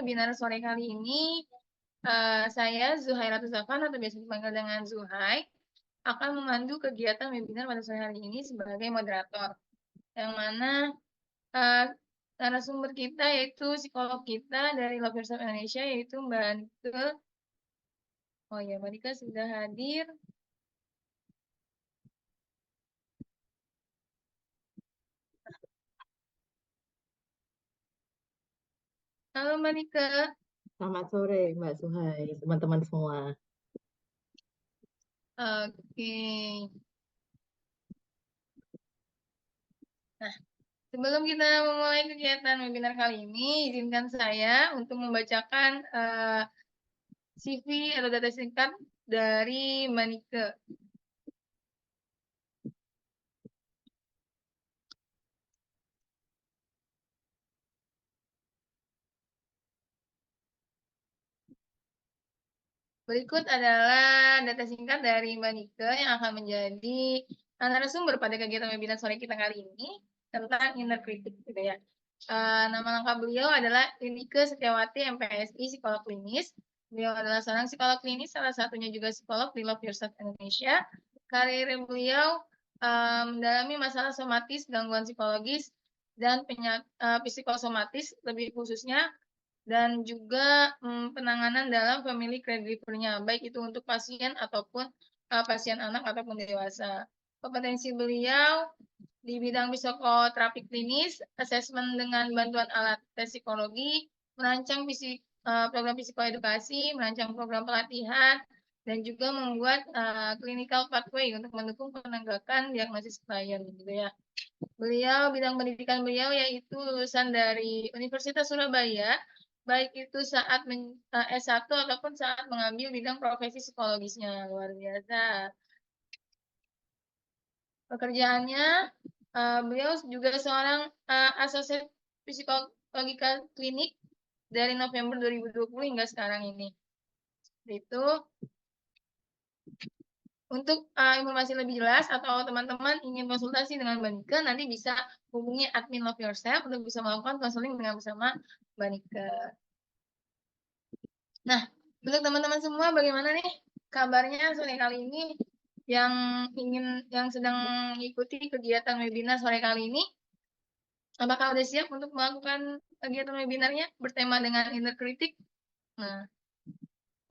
webinar sore kali ini, saya Zuhairatul Zafan atau biasa dipanggil dengan Zuhai, akan memandu kegiatan webinar pada sore hari ini sebagai moderator. Yang mana narasumber kita yaitu psikolog kita dari Love Yourself Indonesia, yaitu Mbak Nike. Oh ya, Mbak Nike sudah hadir. Halo Mbak Nike. Selamat sore Mbak Suhai, teman-teman semua. Oke. Nah, sebelum kita memulai kegiatan webinar kali ini, izinkan saya untuk membacakan CV atau data singkat dari Mbak Nike. Berikut adalah data singkat dari Mbak Nike yang akan menjadi narasumber pada kegiatan webinar sore kita kali ini tentang inner critic, gitu ya. Nama lengkap beliau adalah Nike Setiawati, MPSI, psikolog klinis. Beliau adalah seorang psikolog klinis, salah satunya juga psikolog di Love Yourself Indonesia. Karir beliau mendalami masalah somatis, gangguan psikologis, dan psikosomatis lebih khususnya, dan juga penanganan dalam family caregiver-nya, baik itu untuk pasien ataupun pasien anak ataupun dewasa. Kompetensi beliau di bidang psikoterapi klinis, asesmen dengan bantuan alat tes psikologi, merancang program psikoedukasi, merancang program pelatihan, dan juga membuat clinical pathway untuk mendukung penegakan diagnosis klien, gitu ya. Bidang pendidikan beliau yaitu lulusan dari Universitas Surabaya, baik itu saat S1 ataupun saat mengambil bidang profesi psikologisnya. Luar biasa. Pekerjaannya, beliau juga seorang asosiat psikologika klinik dari November 2020 hingga sekarang ini. Itu untuk informasi lebih jelas atau teman-teman ingin konsultasi dengan Mbak Nike, nanti bisa hubungi admin Love Yourself untuk bisa melakukan konseling dengan bersama Mbak Nike. Nah, untuk teman-teman semua, bagaimana nih kabarnya sore kali ini yang sedang mengikuti kegiatan webinar sore kali ini? Apakah sudah siap untuk melakukan kegiatan webinarnya bertema dengan inner critic? Nah,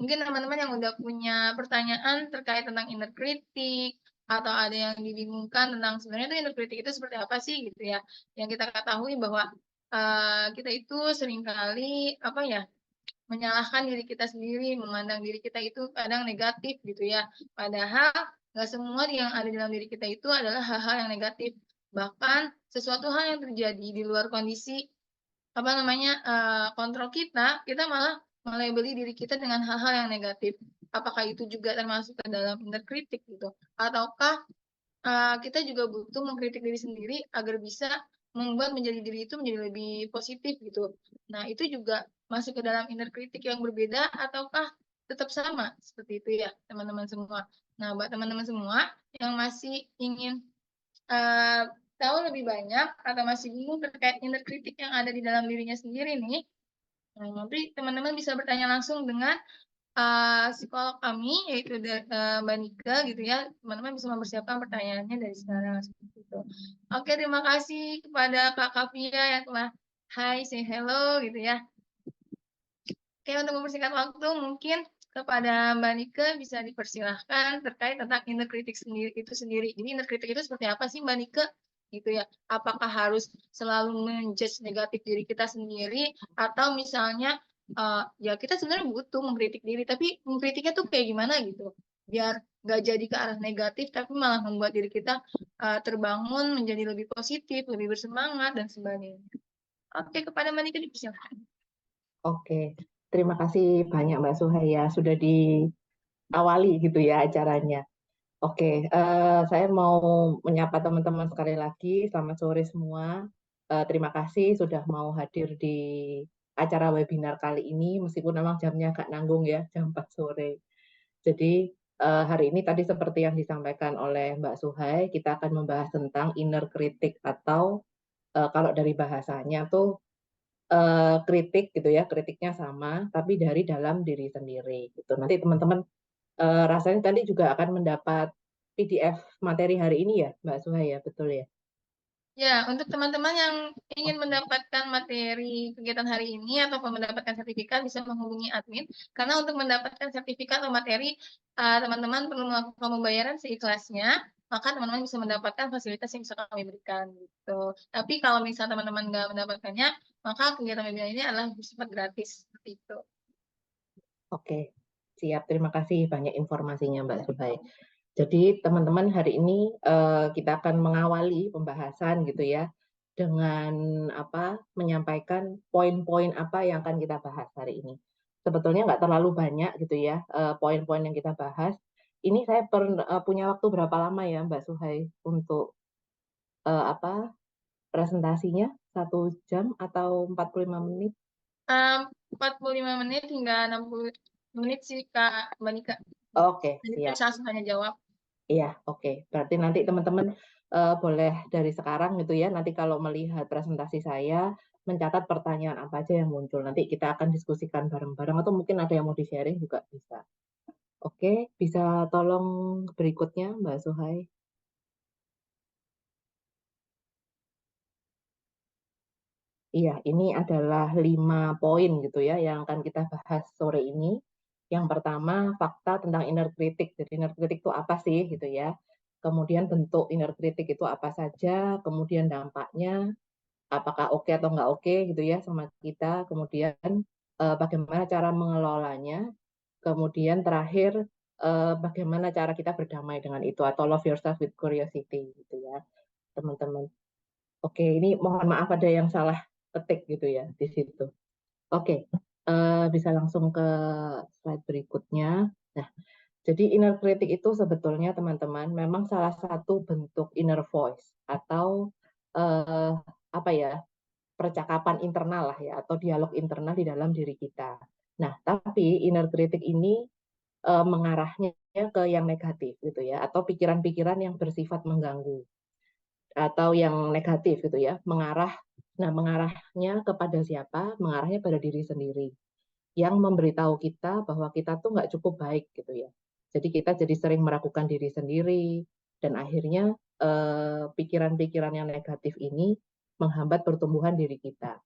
mungkin teman-teman yang udah punya pertanyaan terkait tentang inner critic, atau ada yang dibingungkan tentang sebenarnya itu inner critic itu seperti apa sih, gitu ya. Yang kita ketahui bahwa kita itu seringkali menyalahkan diri kita sendiri, memandang diri kita itu kadang negatif, gitu ya. Padahal nggak semua yang ada dalam diri kita itu adalah hal-hal yang negatif. Bahkan sesuatu hal yang terjadi di luar kondisi kontrol kita malah melabeli diri kita dengan hal-hal yang negatif. Apakah itu juga termasuk ke dalam inner critic, gitu? Ataukah kita juga butuh mengkritik diri sendiri agar bisa membuat menjadi diri itu menjadi lebih positif, gitu. Nah, itu juga masuk ke dalam inner critic yang berbeda ataukah tetap sama seperti itu ya, teman-teman semua. Nah, buat teman-teman semua yang masih ingin uh, tahu lebih banyak atau masih bingung terkait inner critic yang ada di dalam dirinya sendiri nih, nanti teman-teman bisa bertanya langsung dengan psikolog kami, yaitu Mbak Nika, gitu ya. Teman-teman bisa mempersiapkan pertanyaannya dari sekarang, seperti itu. Oke, terima kasih kepada Kak Kavia yang telah say hello, gitu ya. Oke, untuk mempersingkat waktu, mungkin kepada Mbak Nika bisa dipersilahkan terkait tentang inner critic itu sendiri. Jadi inner critic itu seperti apa sih Mbak Nika? Gitu ya. Apakah harus selalu menjudge negatif diri kita sendiri, atau misalnya ya kita sebenarnya butuh mengkritik diri, tapi mengkritiknya tuh kayak gimana gitu, biar nggak jadi ke arah negatif, tapi malah membuat diri kita terbangun menjadi lebih positif, lebih bersemangat dan sebagainya. Oke, kepada Mbak Nika dipersilahkan. Oke, terima kasih banyak Mbak Suhai ya, sudah diawali gitu ya acaranya. Oke, saya mau menyapa teman-teman sekali lagi. Selamat sore semua. Terima kasih sudah mau hadir di acara webinar kali ini, meskipun memang jamnya agak nanggung ya, jam 4 sore. Jadi hari ini tadi seperti yang disampaikan oleh Mbak Suhai, kita akan membahas tentang inner critic atau kalau dari bahasanya tuh kritik gitu ya, kritiknya sama, tapi dari dalam diri sendiri gitu. Nanti teman-teman rasanya tadi juga akan mendapat PDF materi hari ini ya, Mbak Suhaya, betul ya? Ya, untuk teman-teman yang ingin Oke. mendapatkan materi kegiatan hari ini ataupun mendapatkan sertifikat bisa menghubungi admin. Karena untuk mendapatkan sertifikat atau materi, teman-teman perlu melakukan pembayaran seikhlasnya, maka teman-teman bisa mendapatkan fasilitas yang bisa kami berikan gitu. Tapi kalau misalnya teman-teman nggak mendapatkannya, maka kegiatan webinar ini adalah bersifat gratis seperti itu. Oke, siap. Terima kasih banyak informasinya Mbak Suhai. Jadi teman-teman hari ini kita akan mengawali pembahasan gitu ya dengan apa menyampaikan poin-poin apa yang akan kita bahas hari ini. Sebetulnya nggak terlalu banyak gitu ya poin-poin yang kita bahas. Ini saya punya waktu berapa lama ya Mbak Suhai untuk apa presentasinya? 1 jam atau 45 menit? 45 menit hingga 60 menit sih Kak Mbak Nika. Oke, Jadi siap. bisa langsung tanya jawab. Iya, oke. Berarti nanti teman-teman boleh dari sekarang gitu ya. Nanti kalau melihat presentasi saya, mencatat pertanyaan apa aja yang muncul. Nanti kita akan diskusikan bareng-bareng atau mungkin ada yang mau di-sharing juga bisa. Oke, bisa tolong berikutnya Mbak Suhai. Iya, ini adalah 5 poin gitu ya yang akan kita bahas sore ini. Yang pertama, fakta tentang inner critic. Jadi inner critic itu apa sih gitu ya. Kemudian bentuk inner critic itu apa saja, kemudian dampaknya, apakah oke atau nggak oke gitu ya sama kita, kemudian bagaimana cara mengelolanya, kemudian terakhir bagaimana cara kita berdamai dengan itu atau love yourself with curiosity gitu ya teman-teman. Oke, ini mohon maaf ada yang salah ketik gitu ya di situ. Oke, bisa langsung ke slide berikutnya. Nah, jadi inner critic itu sebetulnya teman-teman memang salah satu bentuk inner voice atau apa ya percakapan internal lah ya atau dialog internal di dalam diri kita. Nah, tapi inner critic ini mengarahnya ke yang negatif gitu ya atau pikiran-pikiran yang bersifat mengganggu atau yang negatif gitu ya, mengarah. Nah, mengarahnya kepada siapa? Mengarahnya pada diri sendiri yang memberitahu kita bahwa kita tuh nggak cukup baik gitu ya. Jadi kita jadi sering meragukan diri sendiri dan akhirnya pikiran-pikiran yang negatif ini menghambat pertumbuhan diri kita.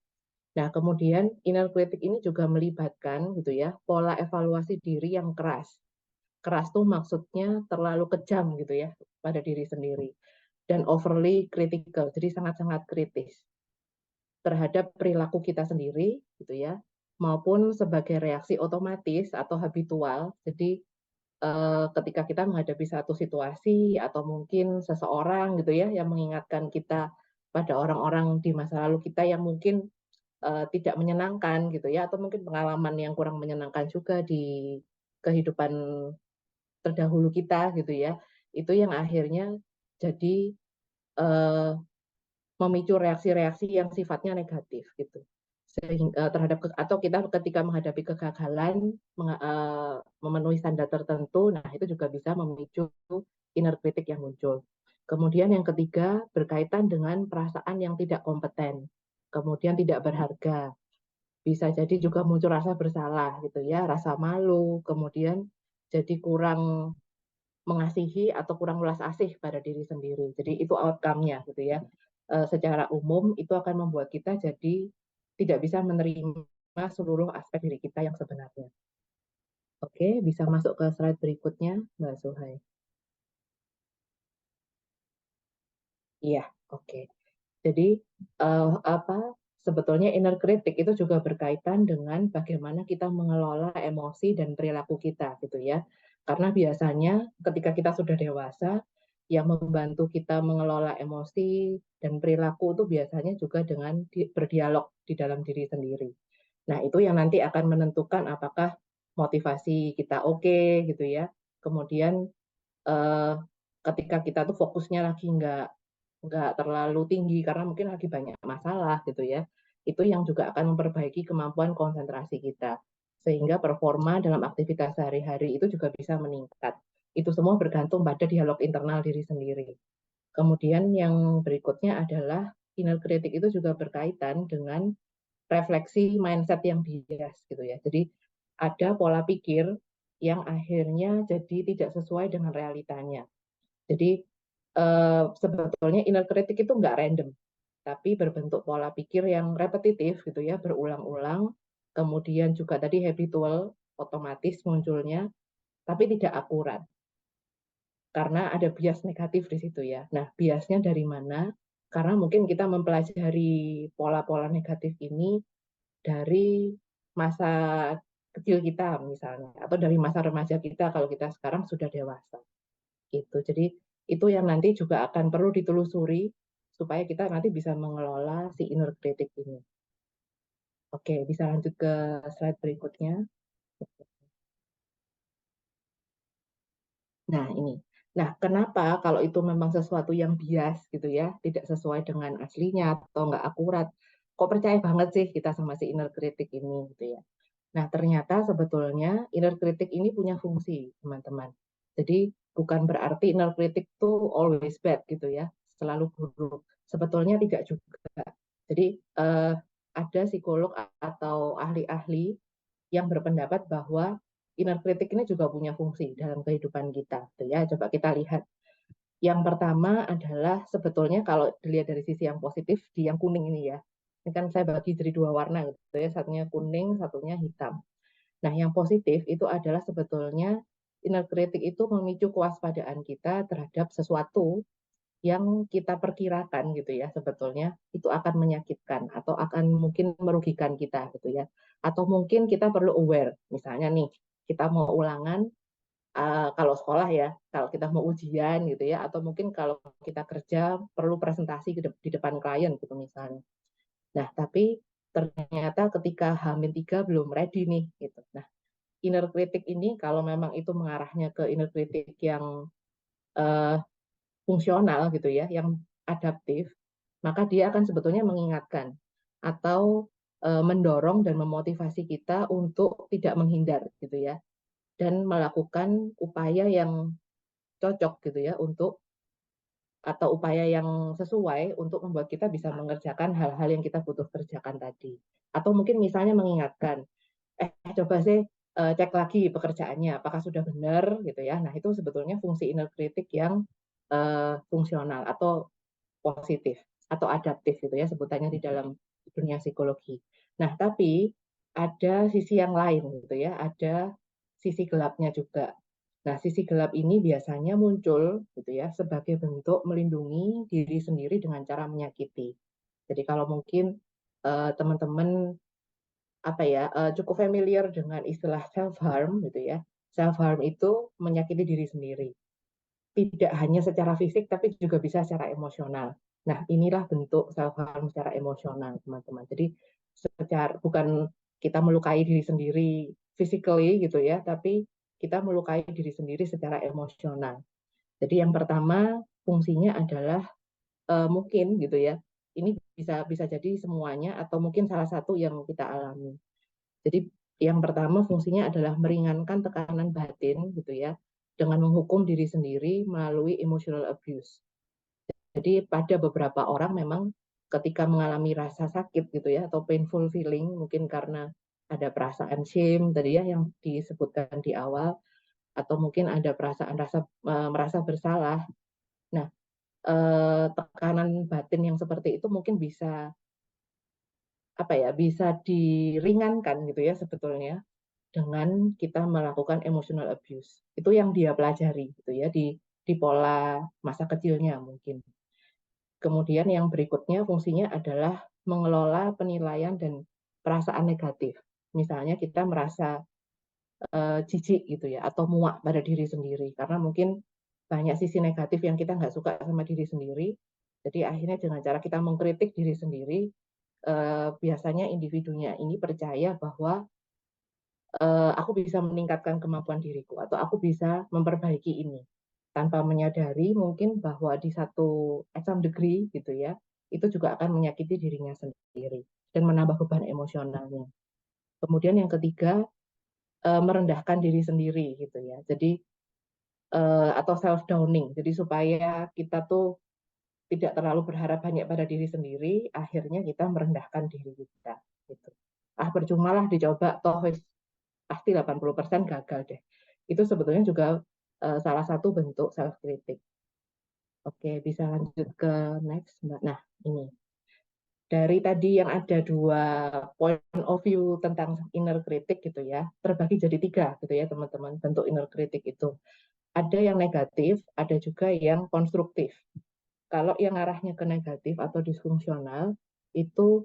Nah, kemudian inner critic ini juga melibatkan gitu ya, pola evaluasi diri yang keras. Keras tuh maksudnya terlalu kejam gitu ya pada diri sendiri dan overly critical. Jadi sangat-sangat kritis terhadap perilaku kita sendiri gitu ya, maupun sebagai reaksi otomatis atau habitual. Jadi ketika kita menghadapi satu situasi atau mungkin seseorang gitu ya yang mengingatkan kita pada orang-orang di masa lalu kita yang mungkin tidak menyenangkan gitu ya atau mungkin pengalaman yang kurang menyenangkan juga di kehidupan terdahulu kita gitu ya itu yang akhirnya jadi eh, memicu reaksi-reaksi yang sifatnya negatif gitu sehingga terhadap atau kita ketika menghadapi kegagalan memenuhi standar tertentu nah itu juga bisa memicu inner critic yang muncul. Kemudian yang ketiga berkaitan dengan perasaan yang tidak kompeten, kemudian tidak berharga, bisa jadi juga muncul rasa bersalah gitu ya, rasa malu, kemudian jadi kurang mengasihi atau kurang welas asih pada diri sendiri. Jadi itu outcome-nya gitu ya. Secara umum itu akan membuat kita jadi tidak bisa menerima seluruh aspek diri kita yang sebenarnya. Oke, bisa masuk ke slide berikutnya, Mbak Suhai. Iya, oke. Jadi apa sebetulnya inner critic itu juga berkaitan dengan bagaimana kita mengelola emosi dan perilaku kita gitu ya. Karena biasanya ketika kita sudah dewasa, yang membantu kita mengelola emosi dan perilaku itu biasanya juga dengan berdialog di dalam diri sendiri. Nah, itu yang nanti akan menentukan apakah motivasi kita oke gitu ya. Kemudian eh, ketika kita tuh fokusnya lagi nggak terlalu tinggi karena mungkin lagi banyak masalah gitu ya. Itu yang juga akan memperbaiki kemampuan konsentrasi kita. Sehingga performa dalam aktivitas sehari-hari itu juga bisa meningkat. Itu semua bergantung pada dialog internal diri sendiri. Kemudian yang berikutnya adalah inner critic itu juga berkaitan dengan refleksi mindset yang bias gitu ya. Jadi ada pola pikir yang akhirnya jadi tidak sesuai dengan realitanya. Jadi sebetulnya inner critic itu nggak random, tapi berbentuk pola pikir yang repetitif gitu ya, berulang-ulang, kemudian juga tadi habitual, otomatis munculnya, tapi tidak akurat. Karena ada bias negatif di situ ya. Nah, biasnya dari mana? Karena mungkin kita mempelajari pola-pola negatif ini dari masa kecil kita misalnya, atau dari masa remaja kita kalau kita sekarang sudah dewasa. Gitu. Jadi itu yang nanti juga akan perlu ditelusuri supaya kita nanti bisa mengelola si inner critic ini. Oke, bisa lanjut ke slide berikutnya. Nah, ini. Nah, kenapa kalau itu memang sesuatu yang bias gitu ya, tidak sesuai dengan aslinya atau nggak akurat, kok percaya banget sih kita sama si inner critic ini gitu ya. Nah, ternyata sebetulnya inner critic ini punya fungsi, teman-teman. Jadi bukan berarti inner critic itu always bad gitu ya, selalu buruk. Sebetulnya tidak juga. Jadi ada psikolog atau ahli-ahli yang berpendapat bahwa inner critic ini juga punya fungsi dalam kehidupan kita. Gitu ya, coba kita lihat. Yang pertama adalah sebetulnya kalau dilihat dari sisi yang positif di yang kuning ini ya. Ini kan saya bagi jadi dua warna gitu ya, satunya kuning, satunya hitam. Nah, yang positif itu adalah sebetulnya inner critic itu memicu kewaspadaan kita terhadap sesuatu yang kita perkirakan gitu ya, sebetulnya itu akan menyakitkan atau akan mungkin merugikan kita gitu ya. Atau mungkin kita perlu aware, misalnya nih, kita mau ulangan kalau sekolah ya, kalau kita mau ujian gitu ya, atau mungkin kalau kita kerja perlu presentasi di depan klien gitu misalnya. Nah, tapi ternyata ketika H-3 belum ready nih gitu. Nah, inner critic ini kalau memang itu mengarahnya ke inner critic yang uh, fungsional gitu ya, yang adaptif, maka dia akan sebetulnya mengingatkan atau mendorong dan memotivasi kita untuk tidak menghindar gitu ya, dan melakukan upaya yang cocok gitu ya untuk atau upaya yang sesuai untuk membuat kita bisa mengerjakan hal-hal yang kita butuh kerjakan tadi. Atau mungkin misalnya mengingatkan, coba sih cek lagi pekerjaannya, apakah sudah benar gitu ya. Nah itu sebetulnya fungsi inner critic yang fungsional atau positif atau adaptif gitu ya sebutannya di dalam dunia psikologi. Nah tapi ada sisi yang lain gitu ya, ada sisi gelapnya juga. Nah, sisi gelap ini biasanya muncul gitu ya sebagai bentuk melindungi diri sendiri dengan cara menyakiti. Jadi kalau mungkin teman-teman apa ya cukup familiar dengan istilah self harm gitu ya. Self harm itu menyakiti diri sendiri. Tidak hanya secara fisik tapi juga bisa secara emosional. Nah, inilah bentuk self harm secara emosional, teman-teman. Jadi secara bukan kita melukai diri sendiri physically gitu ya, tapi kita melukai diri sendiri secara emosional. Jadi yang pertama fungsinya adalah mungkin gitu ya. Ini bisa bisa jadi semuanya atau mungkin salah satu yang kita alami. Jadi yang pertama fungsinya adalah meringankan tekanan batin gitu ya dengan menghukum diri sendiri melalui emotional abuse. Jadi pada beberapa orang memang ketika mengalami rasa sakit gitu ya atau painful feeling mungkin karena ada perasaan shame tadi ya yang disebutkan di awal atau mungkin ada perasaan merasa bersalah. Nah, tekanan batin yang seperti itu mungkin bisa apa ya bisa diringankan gitu ya sebetulnya dengan kita melakukan emotional abuse. Itu yang dia pelajari gitu ya di pola masa kecilnya mungkin. Kemudian yang berikutnya fungsinya adalah mengelola penilaian dan perasaan negatif. Misalnya kita merasa jijik gitu ya atau muak pada diri sendiri karena mungkin banyak sisi negatif yang kita nggak suka sama diri sendiri. Jadi akhirnya dengan cara kita mengkritik diri sendiri, biasanya individunya ini percaya bahwa aku bisa meningkatkan kemampuan diriku atau aku bisa memperbaiki ini tanpa menyadari mungkin bahwa di at some degree gitu ya itu juga akan menyakiti dirinya sendiri dan menambah beban emosionalnya. Kemudian yang ketiga merendahkan diri sendiri gitu ya. Jadi atau self downing. Jadi supaya kita tuh tidak terlalu berharap banyak pada diri sendiri, akhirnya kita merendahkan diri kita. Gitu. Percuma lah dicoba, toh pasti 80% gagal deh. Itu sebetulnya juga salah satu bentuk self-kritik. Oke, bisa lanjut ke next, Mbak. Nah, ini. Dari tadi yang ada 2 point of view tentang inner critic gitu ya, terbagi jadi 3 gitu ya teman-teman, bentuk inner critic itu. Ada yang negatif, ada juga yang konstruktif. Kalau yang arahnya ke negatif atau disfungsional, itu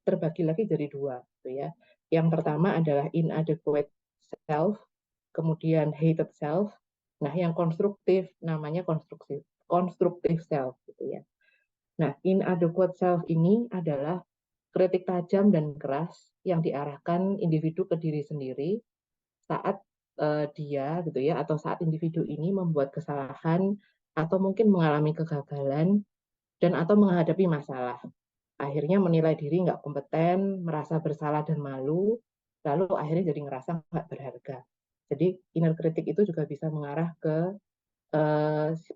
terbagi lagi jadi 2 gitu ya. Yang pertama adalah inadequate self, kemudian hated self. Nah, yang konstruktif namanya konstruktif self gitu ya. Nah, inadequate self ini adalah kritik tajam dan keras yang diarahkan individu ke diri sendiri saat dia gitu ya, atau saat individu ini membuat kesalahan atau mungkin mengalami kegagalan dan atau menghadapi masalah. Akhirnya menilai diri nggak kompeten, merasa bersalah dan malu, lalu akhirnya jadi ngerasa nggak berharga. Jadi inner critic itu juga bisa mengarah ke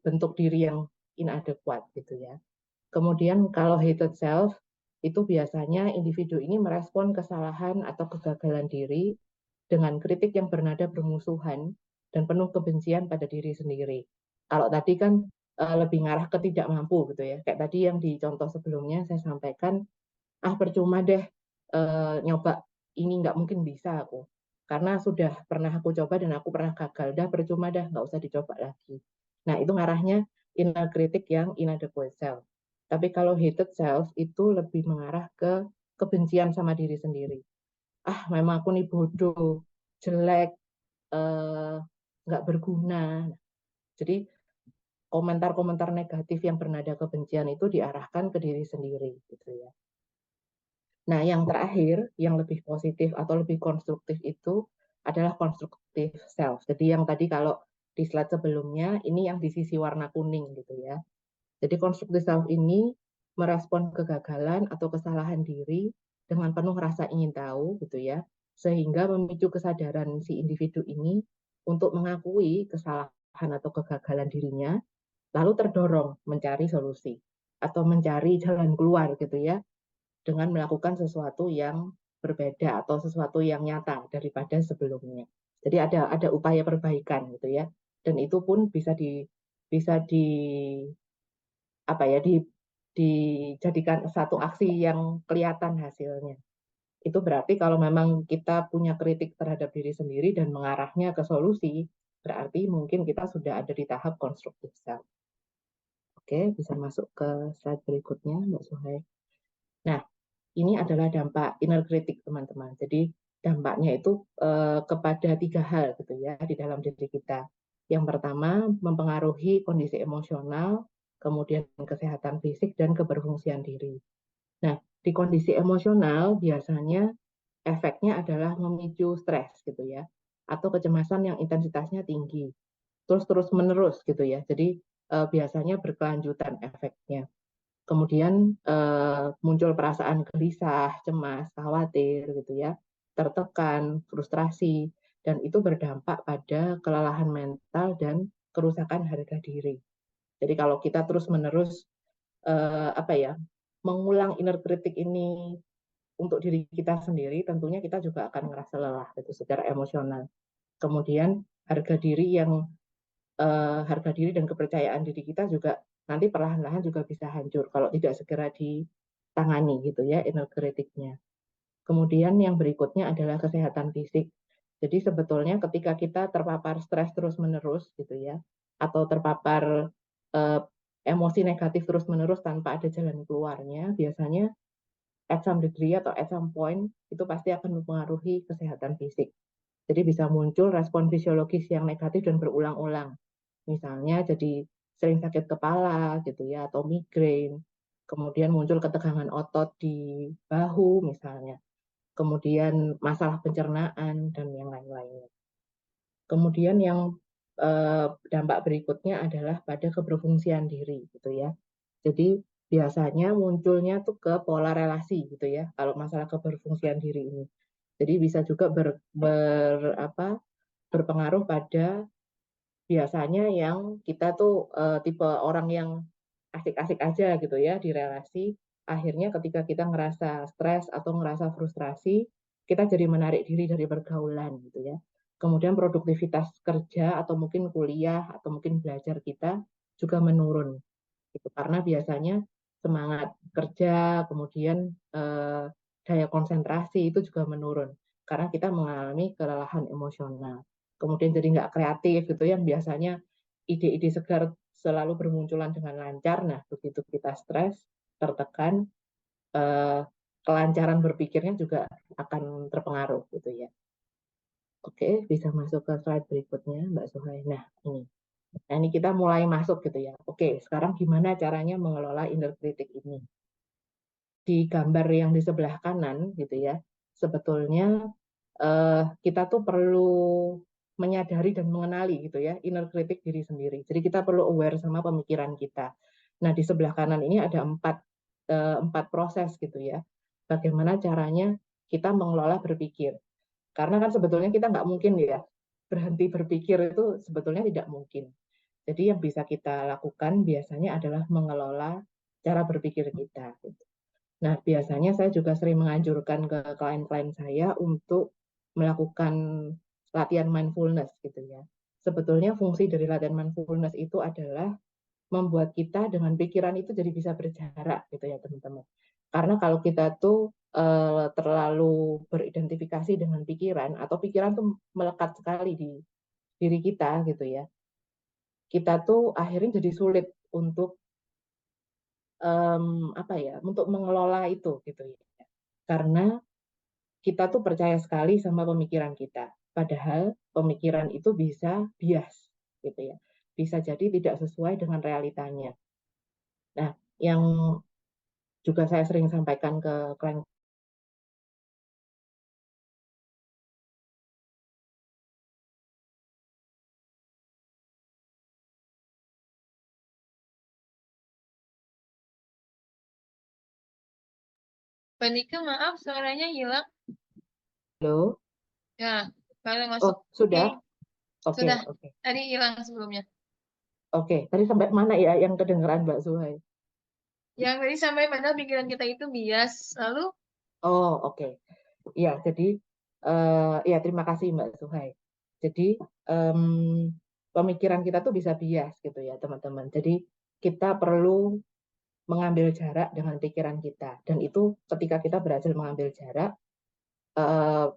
bentuk diri yang inadequate gitu ya. Kemudian kalau hated self, itu biasanya individu ini merespon kesalahan atau kegagalan diri dengan kritik yang bernada bermusuhan dan penuh kebencian pada diri sendiri. Kalau tadi kan lebih ngarah ke tidak mampu gitu ya. Kayak tadi yang di contoh sebelumnya saya sampaikan, percuma deh nyoba ini, nggak mungkin bisa aku. Karena sudah pernah aku coba dan aku pernah gagal, dah percuma dah, nggak usah dicoba lagi. Nah, itu ngarahnya inner critic yang inadequate self. Tapi kalau hated self itu lebih mengarah ke kebencian sama diri sendiri. Memang aku nih bodoh, jelek, eh, nggak berguna. Jadi komentar-komentar negatif yang bernada kebencian itu diarahkan ke diri sendiri, gitu ya. Nah, yang terakhir, yang lebih positif atau lebih konstruktif itu adalah konstruktif self. Jadi yang tadi kalau di slide sebelumnya, ini yang di sisi warna kuning gitu ya. Jadi konstruktif self ini merespon kegagalan atau kesalahan diri dengan penuh rasa ingin tahu gitu ya, sehingga memicu kesadaran si individu ini untuk mengakui kesalahan atau kegagalan dirinya, lalu terdorong mencari solusi atau mencari jalan keluar gitu ya, dengan melakukan sesuatu yang berbeda atau sesuatu yang nyata daripada sebelumnya. Jadi ada upaya perbaikan gitu ya, dan itu pun bisa di apa ya dijadikan satu aksi yang kelihatan hasilnya. Itu berarti kalau memang kita punya kritik terhadap diri sendiri dan mengarahnya ke solusi, berarti mungkin kita sudah ada di tahap konstruktif self. Oke, bisa masuk ke slide berikutnya, Mbak Suhai. Nah, ini adalah dampak inner critic, teman-teman. Jadi dampaknya itu kepada 3 hal gitu ya di dalam diri kita. Yang pertama, mempengaruhi kondisi emosional, kemudian kesehatan fisik dan keberfungsian diri. Nah, di kondisi emosional biasanya efeknya adalah memicu stres gitu ya, atau kecemasan yang intensitasnya tinggi, terus menerus gitu ya. Jadi biasanya berkelanjutan efeknya. Kemudian muncul perasaan gelisah, cemas, khawatir gitu ya, tertekan, frustrasi, dan itu berdampak pada kelelahan mental dan kerusakan harga diri. Jadi kalau kita terus-menerus apa ya, mengulang inner critic ini untuk diri kita sendiri, tentunya kita juga akan merasa lelah gitu secara emosional. Kemudian harga diri dan kepercayaan diri kita juga nanti perlahan-lahan juga bisa hancur kalau tidak segera ditangani gitu ya inner critic-nya. Kemudian yang berikutnya adalah kesehatan fisik. Jadi sebetulnya ketika kita terpapar stres terus-menerus gitu ya, atau terpapar eh, emosi negatif terus-menerus tanpa ada jalan keluarnya, biasanya at some degree atau at some point itu pasti akan mempengaruhi kesehatan fisik. Jadi bisa muncul respon fisiologis yang negatif dan berulang-ulang. Misalnya jadi sering sakit kepala gitu ya, atau migrain. Kemudian muncul ketegangan otot di bahu misalnya. Kemudian masalah pencernaan dan yang lain-lainnya. Kemudian yang dampak berikutnya adalah pada keberfungsian diri gitu ya. Jadi biasanya munculnya tuh ke pola relasi gitu ya, kalau masalah keberfungsian diri ini. Jadi bisa juga berpengaruh pada biasanya yang kita tuh tipe orang yang asik-asik aja gitu ya di relasi, akhirnya ketika kita ngerasa stres atau ngerasa frustrasi, kita jadi menarik diri dari pergaulan gitu ya. Kemudian produktivitas kerja atau mungkin kuliah atau mungkin belajar kita juga menurun gitu. Karena biasanya semangat kerja, kemudian daya konsentrasi itu juga menurun karena kita mengalami kelelahan emosional. Kemudian jadi nggak kreatif gitu yang biasanya ide-ide segar selalu bermunculan dengan lancar. Nah, begitu kita stres, tertekan, eh, kelancaran berpikirnya juga akan terpengaruh gitu ya. Oke, bisa masuk ke slide berikutnya, Mbak Suhai. Nah, ini. Nah, ini kita mulai masuk gitu ya. Oke, sekarang gimana caranya mengelola inner critic ini? Di gambar yang di sebelah kanan gitu ya, sebetulnya kita tuh perlu menyadari dan mengenali gitu ya inner critic diri sendiri. Jadi kita perlu aware sama pemikiran kita. Nah, di sebelah kanan ini ada empat proses gitu ya. Bagaimana caranya kita mengelola berpikir. Karena kan sebetulnya kita nggak mungkin ya berhenti berpikir itu sebetulnya tidak mungkin. Jadi yang bisa kita lakukan biasanya adalah mengelola cara berpikir kita. Gitu. Nah, biasanya saya juga sering menganjurkan ke klien-klien saya untuk melakukan latihan mindfulness gitu ya. Sebetulnya fungsi dari latihan mindfulness itu adalah membuat kita dengan pikiran itu jadi bisa berjarak gitu ya teman-teman. Karena kalau kita tuh terlalu beridentifikasi dengan pikiran atau pikiran tuh melekat sekali di diri kita gitu ya, kita tuh akhirnya jadi sulit untuk apa ya, untuk mengelola itu gitu ya. Karena kita tuh percaya sekali sama pemikiran kita. Padahal pemikiran itu bisa bias gitu ya. Bisa jadi tidak sesuai dengan realitanya. Nah, yang juga saya sering sampaikan ke klien. Mbak Nika, maaf suaranya hilang. Halo? Ya, kalau Oh, masuk. Oke, sudah? Oke, sudah. oke. Tadi hilang sebelumnya. Oke, tadi sampai mana ya yang kedengeran Mbak Suhai? Yang tadi sampai pada pikiran kita itu bias. Lalu, Oh, oke. Ya, jadi ya terima kasih Mbak Suhai. Jadi em, pemikiran kita tuh bisa bias gitu ya teman-teman. Jadi kita perlu mengambil jarak dengan pikiran kita. Dan itu ketika kita berhasil mengambil jarak,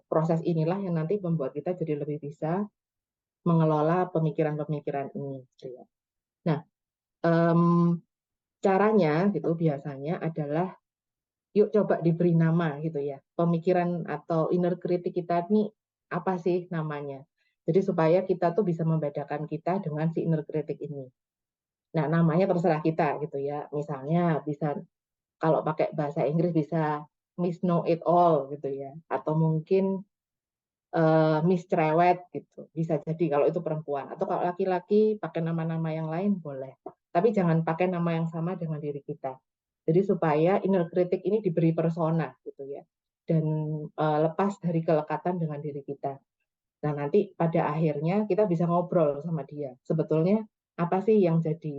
proses inilah yang nanti membuat kita jadi lebih bisa mengelola pemikiran-pemikiran ini. Gitu ya. Nah, caranya gitu biasanya adalah yuk coba diberi nama gitu ya. Pemikiran atau inner critic kita ini apa sih namanya? Jadi supaya kita tuh bisa membedakan kita dengan si inner critic ini. Nah, namanya terserah kita gitu ya. Misalnya bisa kalau pakai bahasa Inggris bisa Miss Know It All gitu ya. Atau mungkin Miss Cerewet gitu. Bisa jadi kalau itu perempuan. Atau kalau laki-laki pakai nama-nama yang lain boleh. Tapi jangan pakai nama yang sama dengan diri kita. Jadi supaya inner critic ini diberi persona gitu ya. Dan lepas dari kelekatan dengan diri kita. Nah, nanti pada akhirnya kita bisa ngobrol sama dia. Sebetulnya apa sih yang jadi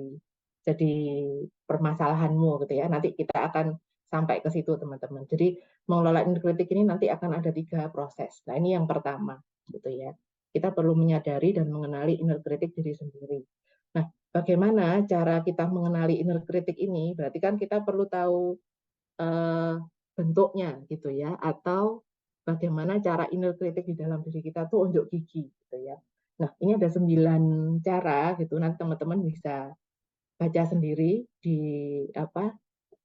permasalahanmu gitu ya. Nanti kita akan sampai ke situ teman-teman. Jadi mengelola inner critic ini nanti akan ada 3 proses. Nah, ini yang pertama gitu ya. Kita perlu menyadari dan mengenali inner critic diri sendiri. Nah, bagaimana cara kita mengenali inner critic ini? Berarti kan kita perlu tahu eh, bentuknya gitu ya, atau bagaimana cara inner critic di dalam diri kita tuh unjuk gigi gitu ya. Nah, ini ada 9 cara gitu. Nanti teman-teman bisa baca sendiri di apa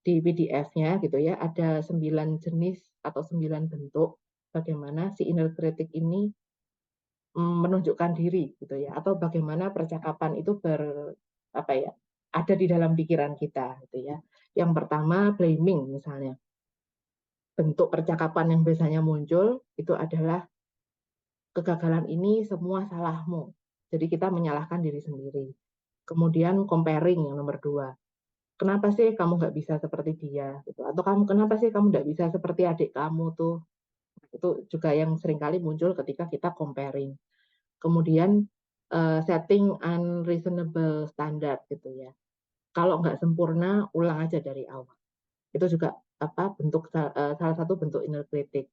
di PDF-nya gitu ya. Ada 9 jenis atau 9 bentuk bagaimana si inner critic ini menunjukkan diri gitu ya, atau bagaimana percakapan itu apa ya ada di dalam pikiran kita gitu ya. Yang pertama blaming misalnya. Bentuk percakapan yang biasanya muncul itu adalah kegagalan ini semua salahmu. Jadi kita menyalahkan diri sendiri. Kemudian comparing yang nomor 2. Kenapa sih kamu nggak bisa seperti dia? Gitu. Atau kamu kenapa sih kamu nggak bisa seperti adik kamu tuh? Itu juga yang seringkali muncul ketika kita comparing. Kemudian setting unreasonable standard gitu ya. Kalau nggak sempurna, ulang aja dari awal. Itu juga salah satu bentuk inner critic.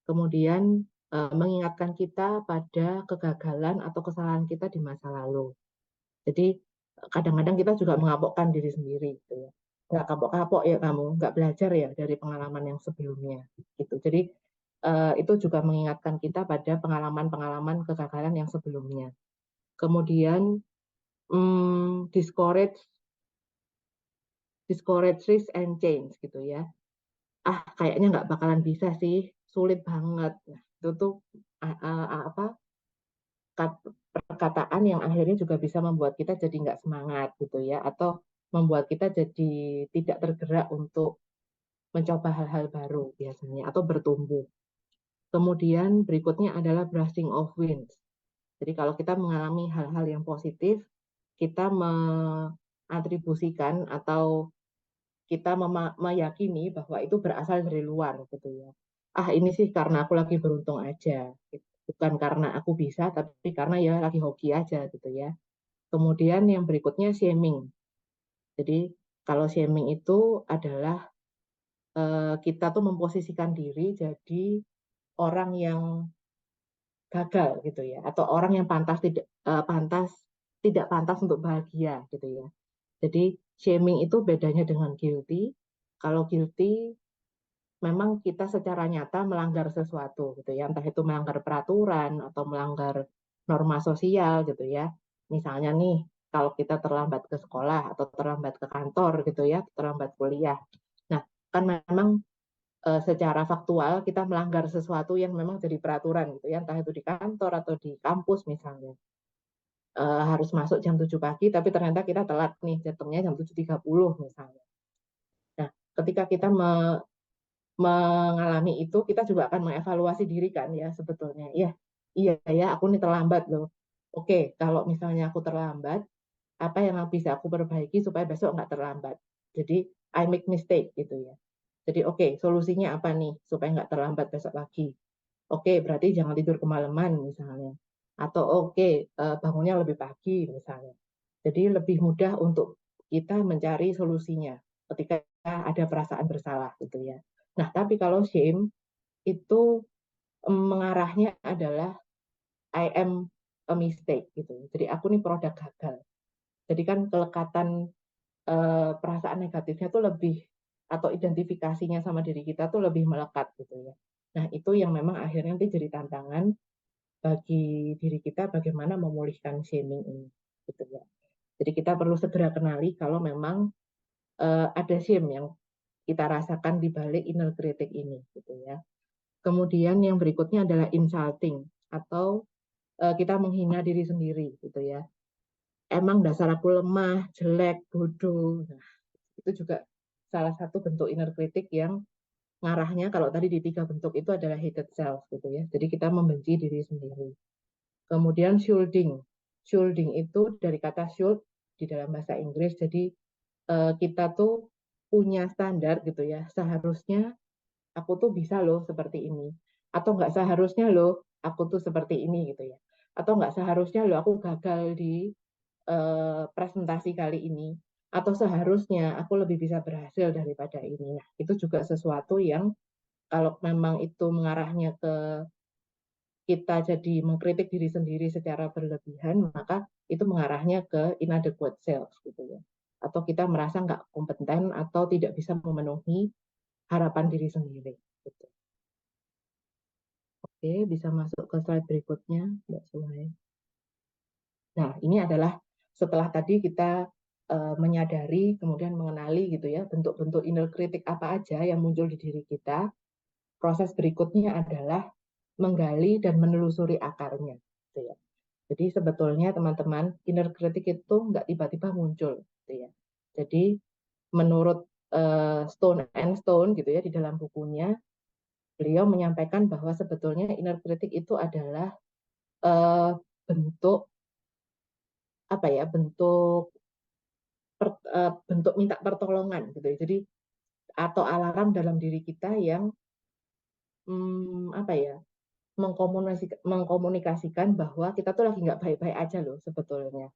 Kemudian mengingatkan kita pada kegagalan atau kesalahan kita di masa lalu. Jadi kadang-kadang kita juga mengapokkan diri sendiri, gitu ya. Nggak kapok-kapok ya kamu, nggak belajar ya dari pengalaman yang sebelumnya, gitu. Jadi itu juga mengingatkan kita pada pengalaman-pengalaman kegagalan yang sebelumnya. Kemudian discourage risk and change, gitu ya. Kayaknya nggak bakalan bisa sih, sulit banget. Nah, itu tuh apa perkataan yang akhirnya juga bisa membuat kita jadi nggak semangat gitu ya, atau membuat kita jadi tidak tergerak untuk mencoba hal-hal baru biasanya atau bertumbuh. Kemudian berikutnya adalah brushing of wins. Jadi kalau kita mengalami hal-hal yang positif, kita mengatribusikan atau kita meyakini bahwa itu berasal dari luar gitu ya. Ini sih karena aku lagi beruntung aja, gitu. Bukan karena aku bisa, tapi karena ya lagi hoki aja gitu ya. Kemudian yang berikutnya shaming. Jadi kalau shaming itu adalah kita tuh memposisikan diri jadi orang yang gagal gitu ya, atau orang yang tidak pantas untuk bahagia gitu ya. Jadi shaming itu bedanya dengan guilty. Kalau guilty memang kita secara nyata melanggar sesuatu gitu ya, entah itu melanggar peraturan atau melanggar norma sosial gitu ya. Misalnya nih, kalau kita terlambat ke sekolah atau terlambat ke kantor gitu ya, terlambat kuliah. Nah, kan memang secara faktual kita melanggar sesuatu yang memang jadi peraturan gitu ya, entah itu di kantor atau di kampus misalnya. Harus masuk jam 7 pagi, tapi ternyata kita telat nih, datangnya jam 7.30 misalnya. Nah, ketika kita mengalami itu, kita juga akan mengevaluasi diri kan ya sebetulnya. Iya ya, aku nih terlambat loh. Oke, kalau misalnya aku terlambat, apa yang bisa aku perbaiki supaya besok nggak terlambat. Jadi I make mistake gitu ya. Jadi oke, solusinya apa nih supaya nggak terlambat besok lagi? Oke, berarti jangan tidur kemalaman misalnya. Atau oke, bangunnya lebih pagi misalnya. Jadi lebih mudah untuk kita mencari solusinya ketika ada perasaan bersalah gitu ya. Nah, tapi kalau shame itu mengarahnya adalah I am a mistake gitu. Jadi aku nih produk gagal. Jadi kan kelekatan perasaan negatifnya tuh lebih, atau identifikasinya sama diri kita tuh lebih melekat gitu ya. Nah, itu yang memang akhirnya nanti jadi tantangan bagi diri kita bagaimana memulihkan shaming ini gitu ya. Jadi kita perlu segera kenali kalau memang ada shame yang kita rasakan di balik inner critic ini gitu ya. Kemudian yang berikutnya adalah insulting atau kita menghina diri sendiri gitu ya. Emang dasar aku lemah, jelek, bodoh. Nah, itu juga salah satu bentuk inner critic yang ngarahnya kalau tadi di 3 bentuk itu adalah hated self gitu ya. Jadi kita membenci diri sendiri. Kemudian shielding. Shielding itu dari kata shield di dalam bahasa Inggris. Jadi kita tuh punya standar gitu ya. Seharusnya aku tuh bisa loh seperti ini. Atau nggak seharusnya loh aku tuh seperti ini gitu ya. Atau nggak seharusnya loh aku gagal di presentasi kali ini. Atau seharusnya aku lebih bisa berhasil daripada ini. Nah, itu juga sesuatu yang kalau memang itu mengarahnya ke kita jadi mengkritik diri sendiri secara berlebihan, maka itu mengarahnya ke inadequate self gitu ya. Atau kita merasa nggak kompeten atau tidak bisa memenuhi harapan diri sendiri. Gitu. Oke, bisa masuk ke slide berikutnya, Mbak Suhai. Nah, ini adalah setelah tadi kita menyadari, kemudian mengenali gitu ya, bentuk-bentuk inner critic apa aja yang muncul di diri kita. Proses berikutnya adalah menggali dan menelusuri akarnya. Gitu ya. Jadi sebetulnya teman-teman, inner critic itu nggak tiba-tiba muncul. Gitu ya. Jadi menurut Stone and Stone gitu ya di dalam bukunya, beliau menyampaikan bahwa sebetulnya inner critic itu adalah uh, bentuk apa ya, bentuk minta pertolongan gitu ya. Jadi atau alarm dalam diri kita yang apa ya, mengkomunikasikan bahwa kita tuh lagi nggak baik-baik aja loh sebetulnya.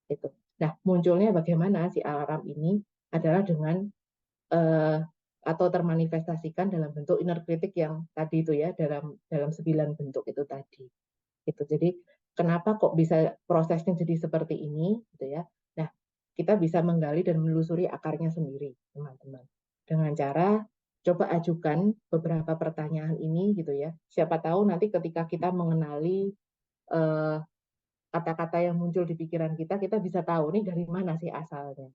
Itu. Nah, munculnya bagaimana si alarm ini adalah dengan atau termanifestasikan dalam bentuk inner critic yang tadi itu ya, dalam 9 bentuk itu tadi. Gitu. Jadi kenapa kok bisa prosesnya jadi seperti ini gitu ya. Nah, kita bisa menggali dan menelusuri akarnya sendiri, teman-teman. Dengan cara coba ajukan beberapa pertanyaan ini gitu ya. Siapa tahu nanti ketika kita mengenali kata-kata yang muncul di pikiran kita, kita bisa tahu nih dari mana sih asalnya.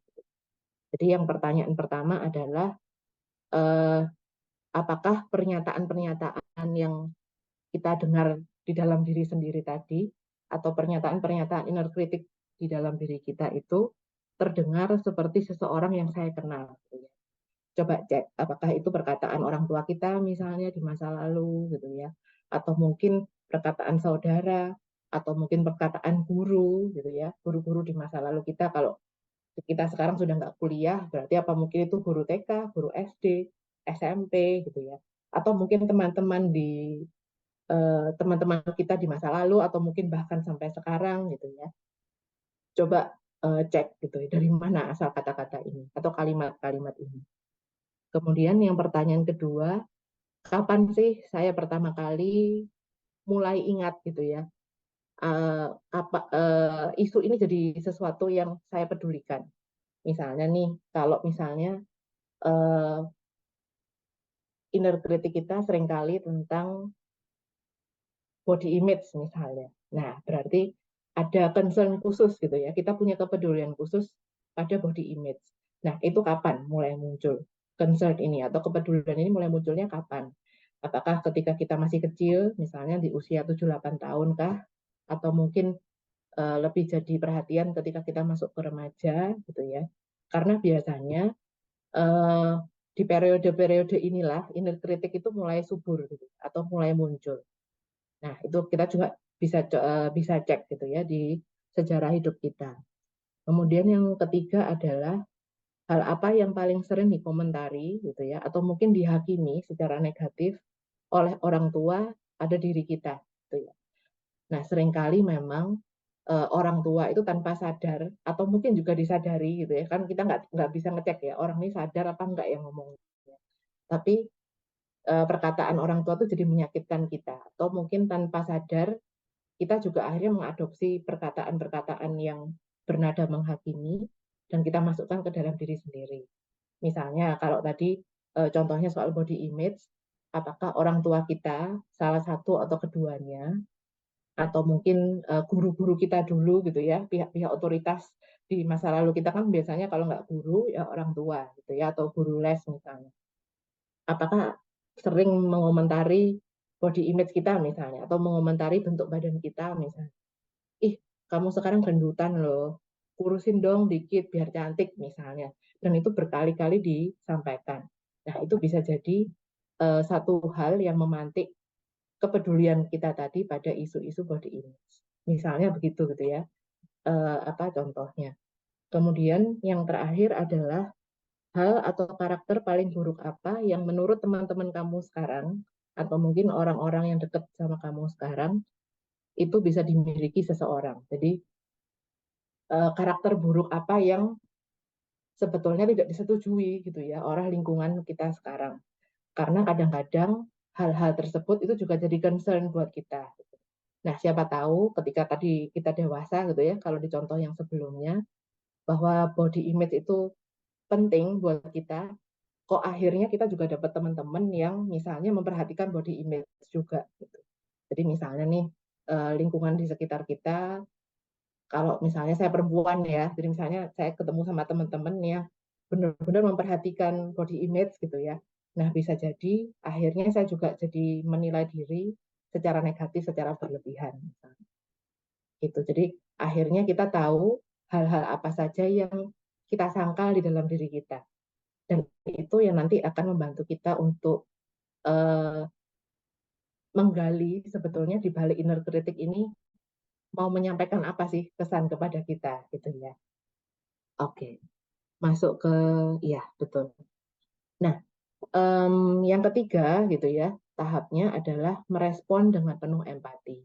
Jadi yang pertanyaan pertama adalah apakah pernyataan-pernyataan yang kita dengar di dalam diri sendiri tadi, atau pernyataan-pernyataan inner critic di dalam diri kita itu terdengar seperti seseorang yang saya kenal. Coba cek, apakah itu perkataan orang tua kita misalnya di masa lalu, gitu ya, atau mungkin perkataan saudara, atau mungkin perkataan guru, gitu ya, guru-guru di masa lalu kita. Kalau kita sekarang sudah nggak kuliah, berarti apa mungkin itu guru TK, guru SD, SMP, gitu ya, atau mungkin teman-teman kita di masa lalu atau mungkin bahkan sampai sekarang gitu ya. Coba cek gitu ya, dari mana asal kata-kata ini atau kalimat-kalimat ini. Kemudian yang pertanyaan kedua, kapan sih saya pertama kali mulai ingat gitu ya, isu ini jadi sesuatu yang saya pedulikan. Misalnya nih, kalau misalnya inner critic kita seringkali tentang body image misalnya. Nah, berarti ada concern khusus gitu ya. Kita punya kepedulian khusus pada body image. Nah, itu kapan mulai muncul concern ini atau kepedulian ini mulai munculnya kapan? Apakah ketika kita masih kecil, misalnya di usia 7-8 tahun kah? Atau mungkin lebih jadi perhatian ketika kita masuk ke remaja gitu ya. Karena biasanya uh, di periode-periode inilah inner critic itu mulai subur gitu, atau mulai muncul. Nah, itu kita juga bisa cek gitu ya di sejarah hidup kita. Kemudian yang ketiga adalah hal apa yang paling sering dikomentari gitu ya, atau mungkin dihakimi secara negatif oleh orang tua pada diri kita gitu ya. Nah, seringkali memang orang tua itu tanpa sadar atau mungkin juga disadari gitu ya, kan kita nggak bisa ngecek ya orang ini sadar apa enggak yang ngomong. Tapi perkataan orang tua itu jadi menyakitkan kita, atau mungkin tanpa sadar kita juga akhirnya mengadopsi perkataan-perkataan yang bernada menghakimi dan kita masukkan ke dalam diri sendiri. Misalnya kalau tadi contohnya soal body image, apakah orang tua kita salah satu atau keduanya, atau mungkin guru-guru kita dulu gitu ya, pihak-pihak otoritas di masa lalu kita kan biasanya kalau nggak guru ya orang tua gitu ya, atau guru les misalnya. Apakah sering mengomentari body image kita misalnya, atau mengomentari bentuk badan kita misalnya. Ih, kamu sekarang gendutan loh, kurusin dong dikit biar cantik misalnya. Dan itu berkali-kali disampaikan. Nah, itu bisa jadi satu hal yang memantik kepedulian kita tadi pada isu-isu body image. Misalnya begitu gitu ya, apa contohnya. Kemudian yang terakhir adalah hal atau karakter paling buruk apa yang menurut teman-teman kamu sekarang, atau mungkin orang-orang yang dekat sama kamu sekarang, itu bisa dimiliki seseorang. Jadi karakter buruk apa yang sebetulnya tidak disetujui gitu ya oleh lingkungan kita sekarang. Karena kadang-kadang hal-hal tersebut itu juga jadi concern buat kita. Nah, siapa tahu ketika tadi kita dewasa gitu ya, kalau di contoh yang sebelumnya, bahwa body image itu penting buat kita, kok akhirnya kita juga dapat teman-teman yang misalnya memperhatikan body image juga. Gitu. Jadi misalnya nih, lingkungan di sekitar kita, kalau misalnya saya perempuan ya, jadi misalnya saya ketemu sama teman-teman yang benar-benar memperhatikan body image gitu ya. Nah, bisa jadi akhirnya saya juga jadi menilai diri secara negatif, secara berlebihan. Gitu. Jadi akhirnya kita tahu hal-hal apa saja yang kita sangkal di dalam diri kita. Dan itu yang nanti akan membantu kita untuk uh, menggali sebetulnya di balik inner critic ini mau menyampaikan apa sih kesan kepada kita gitu ya. Oke, masuk ke iya betul. Nah, yang ketiga gitu ya, tahapnya adalah merespon dengan penuh empati.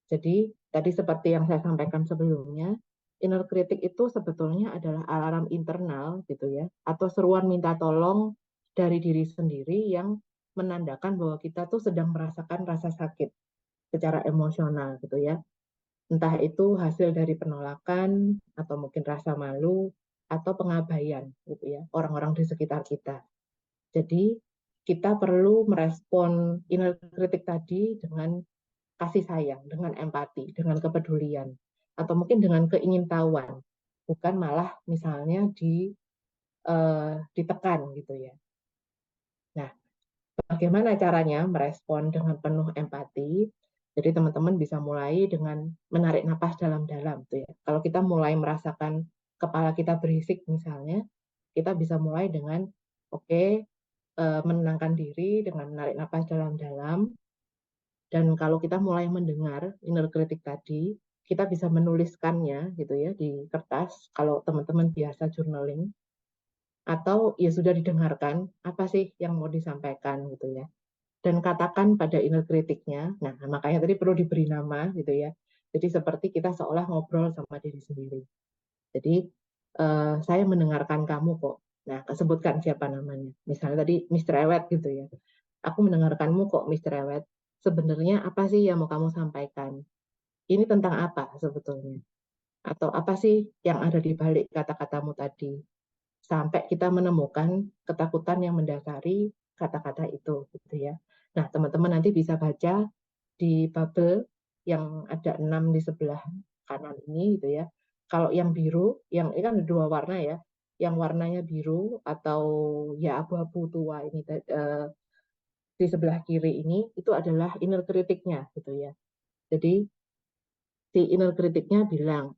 Jadi tadi seperti yang saya sampaikan sebelumnya, inner critic itu sebetulnya adalah alarm internal gitu ya, atau seruan minta tolong dari diri sendiri yang menandakan bahwa kita tuh sedang merasakan rasa sakit secara emosional gitu ya. Entah itu hasil dari penolakan atau mungkin rasa malu atau pengabaian gitu ya, orang-orang di sekitar kita. Jadi kita perlu merespon inner critic tadi dengan kasih sayang, dengan empati, dengan kepedulian, atau mungkin dengan keingintahuan, bukan malah misalnya ditekan gitu ya. Nah, bagaimana caranya merespon dengan penuh empati? Jadi teman-teman bisa mulai dengan menarik napas dalam-dalam tuh ya. Kalau kita mulai merasakan kepala kita berisik misalnya, kita bisa mulai dengan oke, menenangkan diri dengan menarik napas dalam-dalam. Dan kalau kita mulai mendengar inner critic tadi, kita bisa menuliskannya gitu ya di kertas kalau teman-teman biasa journaling, atau ya sudah didengarkan apa sih yang mau disampaikan gitu ya. Dan katakan pada inner critic-nya, nah makanya tadi perlu diberi nama gitu ya. Jadi seperti kita seolah ngobrol sama diri sendiri. Jadi saya mendengarkan kamu kok. Nah, sebutkan siapa namanya. Misalnya tadi Mr. Ewet gitu ya. Aku mendengarkanmu kok Mr. Ewet. Sebenarnya apa sih yang mau kamu sampaikan? Ini tentang apa sebetulnya? Atau apa sih yang ada di balik kata-katamu tadi? Sampai kita menemukan ketakutan yang mendasari kata-kata itu gitu ya. Nah, teman-teman nanti bisa baca di bubble yang ada 6 di sebelah kanan ini gitu ya. Kalau yang biru, yang ini kan ada dua warna ya. Yang warnanya biru atau ya abu-abu tua ini di sebelah kiri ini itu adalah inner critic-nya gitu ya. Jadi si inner critic-nya bilang,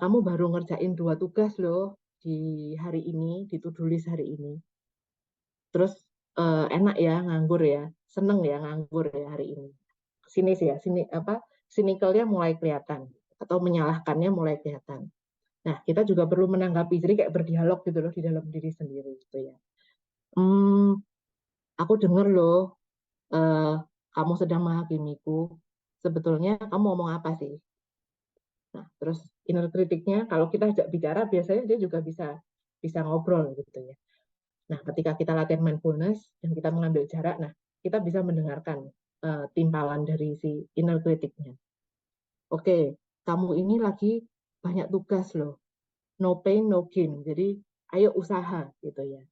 kamu baru ngerjain 2 tugas loh di hari ini, di to-do list hari ini. Terus enak ya nganggur ya, seneng ya nganggur ya hari ini. Sinis ya, sini apa? Sinikelnya mulai kelihatan atau menyalahkannya mulai kelihatan. Nah, kita juga perlu menanggapi, jadi kayak berdialog gitu loh di dalam diri sendiri gitu ya. Hmm, aku dengar loh, eh, kamu sedang menghakimiku. Sebetulnya kamu ngomong apa sih? Nah, terus inner kritiknya, kalau kita ajak bicara, biasanya dia juga bisa bisa ngobrol gitu ya. Nah, ketika kita latihan mindfulness dan kita mengambil jarak, nah kita bisa mendengarkan timpalan dari si inner kritiknya. Oke, kamu ini lagi banyak tugas loh. No pain, no gain. Jadi, ayo usaha gitu ya.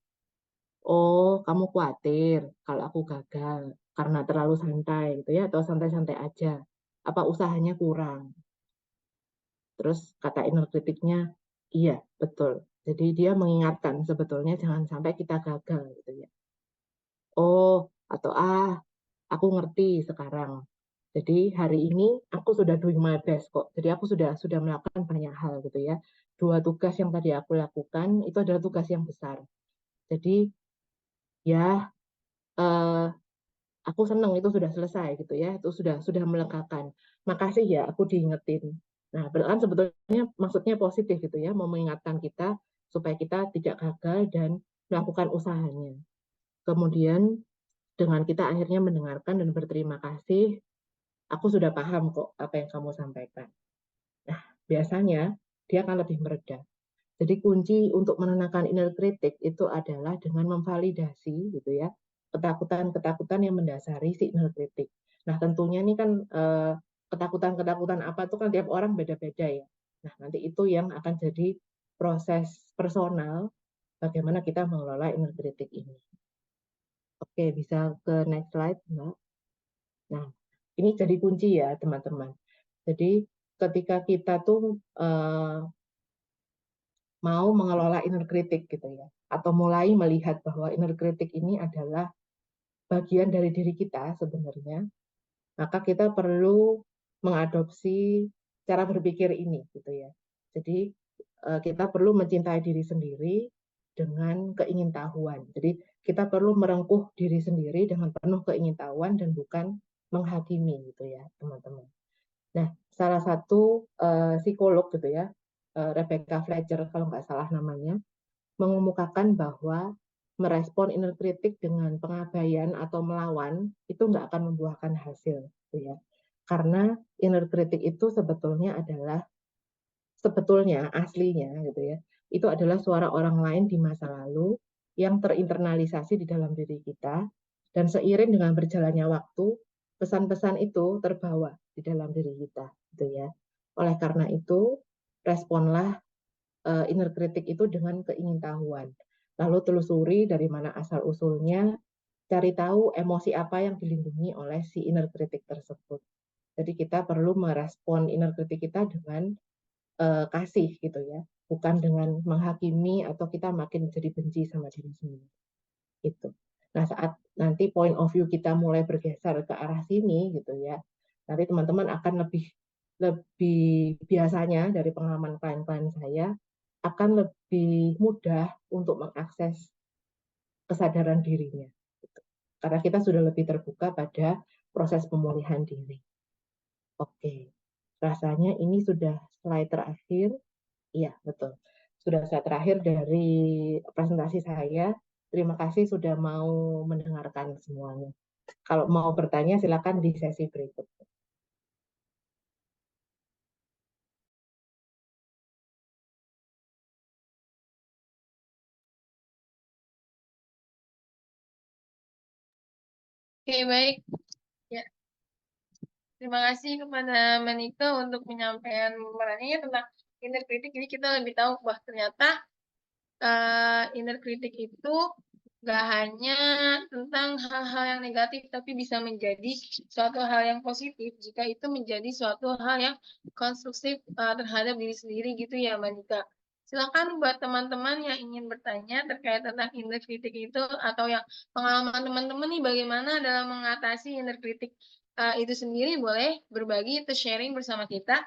Oh, kamu khawatir kalau aku gagal karena terlalu santai gitu ya, atau santai-santai aja. Apa usahanya kurang? Terus kata inner kritiknya, iya, betul. Jadi dia mengingatkan sebetulnya jangan sampai kita gagal gitu ya. Oh, atau aku ngerti sekarang. Jadi hari ini aku sudah doing my best kok. Jadi aku sudah melakukan banyak hal gitu ya. 2 tugas yang tadi aku lakukan itu adalah tugas yang besar. Jadi ya eh, aku senang itu sudah selesai gitu ya. Itu sudah melegakan. Makasih ya aku diingetin. Nah, kan sebetulnya maksudnya positif gitu ya, mau mengingatkan kita supaya kita tidak gagal dan melakukan usahanya. Kemudian dengan kita akhirnya mendengarkan dan berterima kasih, aku sudah paham kok apa yang kamu sampaikan. Nah, biasanya dia akan lebih mereda. Jadi kunci untuk menenangkan inner critic itu adalah dengan memvalidasi gitu ya, ketakutan-ketakutan yang mendasari si inner critic. Nah, tentunya ini kan ketakutan-ketakutan apa itu kan tiap orang beda-beda ya. Nah, nanti itu yang akan jadi proses personal bagaimana kita mengelola inner critic ini. Oke, bisa ke next slide, Mbak. Nah, ini jadi kunci ya, teman-teman. Jadi ketika kita tuh mau mengelola inner critic gitu ya, atau mulai melihat bahwa inner critic ini adalah bagian dari diri kita sebenarnya, maka kita perlu mengadopsi cara berpikir ini gitu ya. Jadi kita perlu mencintai diri sendiri dengan keingintahuan. Jadi kita perlu merengkuh diri sendiri dengan penuh keingintahuan dan bukan menghakimi gitu ya, teman-teman. Nah, salah satu psikolog gitu ya, Rebecca Fletcher kalau nggak salah namanya, mengemukakan bahwa merespon inner critic dengan pengabaian atau melawan itu nggak akan membuahkan hasil, gitu ya. Karena inner critic itu sebetulnya adalah sebetulnya aslinya gitu ya, itu adalah suara orang lain di masa lalu yang terinternalisasi di dalam diri kita, dan seiring dengan berjalannya waktu, pesan-pesan itu terbawa di dalam diri kita, gitu ya. Oleh karena itu, responlah inner critic itu dengan keingintahuan. Lalu telusuri dari mana asal usulnya, cari tahu emosi apa yang dilindungi oleh si inner critic tersebut. Jadi kita perlu merespon inner critic kita dengan kasih gitu ya, bukan dengan menghakimi atau kita makin jadi benci sama diri sendiri. Gitu. Nah, saat nanti point of view kita mulai bergeser ke arah sini gitu ya, nanti teman-teman akan lebih lebih biasanya dari pengalaman klien-klien saya akan lebih mudah untuk mengakses kesadaran dirinya. Gitu. Karena kita sudah lebih terbuka pada proses pemulihan diri. Oke, rasanya ini sudah slide terakhir. Iya, betul. Sudah slide terakhir dari presentasi saya. Terima kasih sudah mau mendengarkan semuanya. Kalau mau bertanya, silakan di sesi berikutnya. Oke, baik. Ya, terima kasih kepada Mbak Nika untuk penyampaian perannya tentang inner critic. Jadi kita lebih tahu bahwa ternyata inner critic itu gak hanya tentang hal-hal yang negatif, tapi bisa menjadi suatu hal yang positif jika itu menjadi suatu hal yang konstruktif terhadap diri sendiri gitu ya Mbak Nika. Silakan buat teman-teman yang ingin bertanya terkait tentang inner critic itu atau yang pengalaman teman-teman nih bagaimana dalam mengatasi inner critic itu sendiri, boleh berbagi atau sharing bersama kita.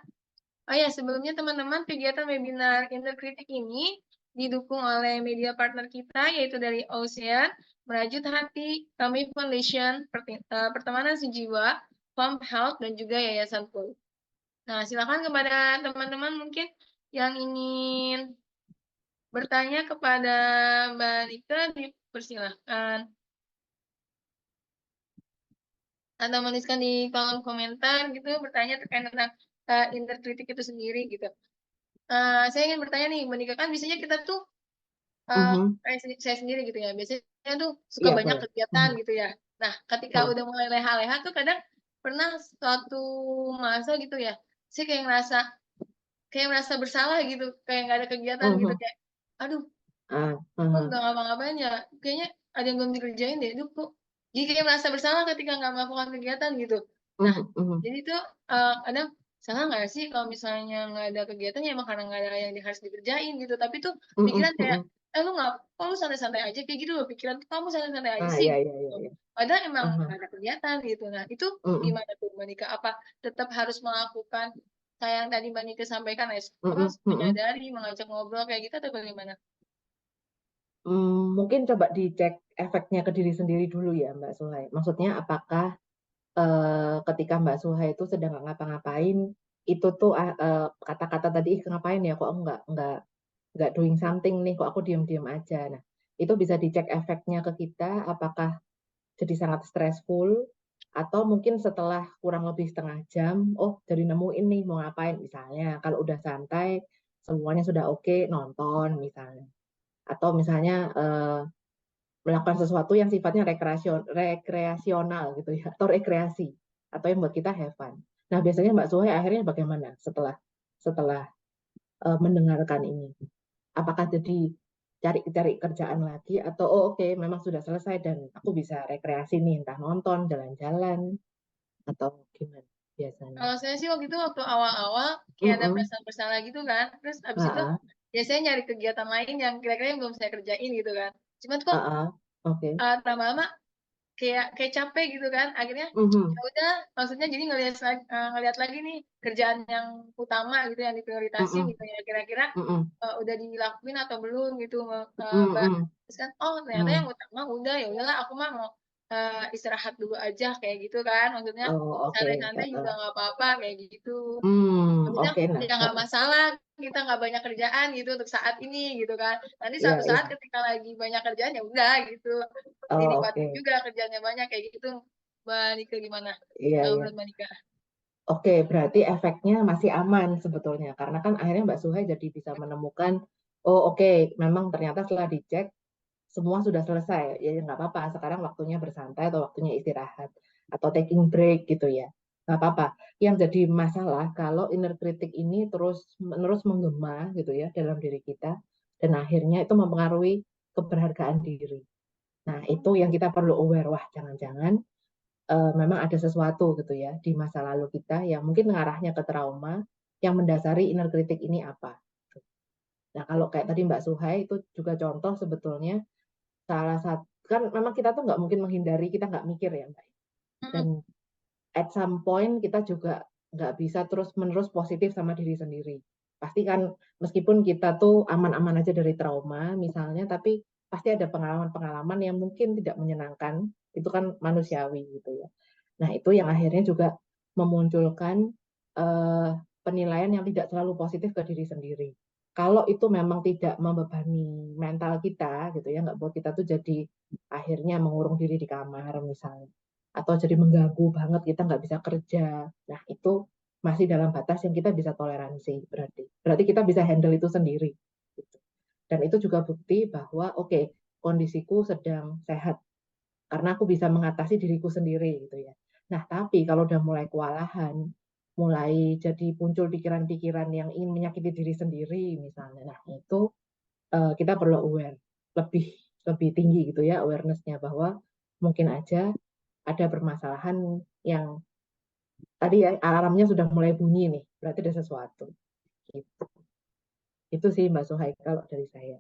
Oh ya, sebelumnya teman-teman, kegiatan webinar Inner Critic ini didukung oleh media partner kita, yaitu dari Ocean, Merajut Hati, Kami Foundation, Pertemanan Sejiwa, Farm Health, dan juga Yayasan Pul. Nah, silakan kepada teman-teman mungkin yang ingin bertanya kepada Mbak Nika, dipersilahkan. Atau menuliskan di kolom komentar gitu, bertanya terkait tentang inner critic itu sendiri gitu. Saya ingin bertanya nih, Mbak Nika, kan biasanya kita tuh, Mhm. saya sendiri gitu ya, biasanya tuh suka Iya, banyak boleh. kegiatan Mhm. gitu ya. Nah, ketika Mhm. udah mulai leha-leha tuh kadang pernah suatu masa gitu ya, saya kayak merasa bersalah gitu, kayak nggak ada kegiatan gitu, Mhm. kayak, aduh, Ah, kok mhm. nggak ngapa-ngapain ya, kayaknya ada yang belum dikerjain deh, aduh kok, jadi kayak merasa bersalah ketika nggak melakukan kegiatan gitu. Nah, Mhm. Mhm. jadi tuh kadang salah nggak sih kalau misalnya nggak ada kegiatan ya emang karena nggak ada yang harus dikerjain gitu. Tapi tuh Mhm. pikiran kayak, Mhm. lu nggak, kok lu santai-santai aja kayak gitu loh pikiran tuh, kamu santai-santai aja Ah, sih iya, iya, iya, gitu. iya. Padahal emang Aha. nggak ada kegiatan gitu. Nah itu Mhm. gimana tuh Mbak Nika? Apa tetap harus melakukan kayak yang tadi Mbak Nika sampaikan ya, apa Mhm. Mhm. menyadari, mengajak ngobrol kayak gitu atau bagaimana? Mungkin coba dicek efeknya ke diri sendiri dulu ya, Mbak Suhai. Maksudnya apakah ketika Mbak Suhai itu sedang nggak ngapa-ngapain, itu tuh kata-kata tadi, "Ih, ngapain ya, kok aku nggak doing something nih, kok aku diem-diem aja." Nah, itu bisa dicek efeknya ke kita, apakah jadi sangat stressful, atau mungkin setelah kurang lebih setengah jam, oh jadi nemuin nih mau ngapain. Misalnya kalau udah santai, semuanya sudah oke, nonton misalnya. Atau misalnya melakukan sesuatu yang sifatnya rekreasional gitu ya, atau rekreasi, atau yang buat kita have fun. Nah, biasanya Mbak Suhai akhirnya bagaimana setelah setelah mendengarkan ini? Apakah jadi cari-cari kerjaan lagi, atau oh oke, memang sudah selesai dan aku bisa rekreasi nih, entah nonton, jalan-jalan, atau gimana biasanya? Kalau saya sih waktu itu waktu awal-awal kayak ada Mm-mm. perasaan bersalah gitu kan. Terus abis itu Ah, biasanya nyari kegiatan lain yang kira-kira yang belum saya kerjain gitu kan. Cuman kok oke. lama-lama kayak capek gitu kan. Akhirnya ya Mhm. udah, maksudnya jadi ngelihat lagi nih kerjaan yang utama gitu yang diprioritasin Mhm. gitu ya. Kira-kira Mhm. udah dilakuin atau belum gitu Mbak. Mhm. Terus kan oh ternyata yang Mhm. utama udah, ya udahlah aku mah mau istirahat dulu aja kayak gitu kan. Maksudnya Oh, oke. santai-santai juga nggak apa-apa kayak gitu. Maksudnya Oke, nah. ya nggak masalah kita nggak banyak kerjaan gitu untuk saat ini gitu kan. Nanti Iya, suatu iya. saat ketika lagi banyak kerjaan ya udah gitu. Oh, Dinikmatin oke. juga kerjanya banyak kayak gitu. Mbak Nika gimana? Iya, Kalau iya. menurut Mbak Nika? Oke, berarti efeknya masih aman sebetulnya. Karena kan akhirnya Mbak Suhai jadi bisa menemukan, oh oke, memang ternyata setelah dicek, semua sudah selesai. Ya nggak apa-apa, sekarang waktunya bersantai atau waktunya istirahat. Atau taking break gitu ya. Nggak apa-apa. Yang jadi masalah kalau inner critic ini terus-menerus menggema gitu ya dalam diri kita. Dan akhirnya itu mempengaruhi keberhargaan diri. Nah, itu yang kita perlu aware. Wah, jangan-jangan memang ada sesuatu gitu ya di masa lalu kita yang mungkin mengarahnya ke trauma yang mendasari inner critic ini apa. Nah, kalau kayak tadi Mbak Suhai itu juga contoh sebetulnya salah satu kan memang kita tuh nggak mungkin menghindari, kita nggak mikir ya Mbak. Dan Mm-mm. at some point kita juga nggak bisa terus-menerus positif sama diri sendiri. Pasti kan meskipun kita tuh aman-aman aja dari trauma misalnya, tapi pasti ada pengalaman-pengalaman yang mungkin tidak menyenangkan, itu kan manusiawi gitu ya. Nah, itu yang akhirnya juga memunculkan eh, penilaian yang tidak selalu positif ke diri sendiri. Kalau itu memang tidak membebani mental kita, gitu ya, nggak buat kita tuh jadi akhirnya mengurung diri di kamar misalnya, atau jadi mengganggu banget kita nggak bisa kerja. Nah, itu masih dalam batas yang kita bisa toleransi berarti. Berarti kita bisa handle itu sendiri. Gitu. Dan itu juga bukti bahwa oke, kondisiku sedang sehat karena aku bisa mengatasi diriku sendiri gitu ya. Nah, tapi kalau udah mulai kewalahan, mulai jadi muncul pikiran-pikiran yang ingin menyakiti diri sendiri misalnya. Nah, itu kita perlu aware lebih lebih tinggi gitu ya awareness-nya bahwa mungkin aja ada permasalahan yang tadi ya alarmnya sudah mulai bunyi nih, berarti ada sesuatu. Gitu. Itu sih Mbak Suhai kalau dari saya.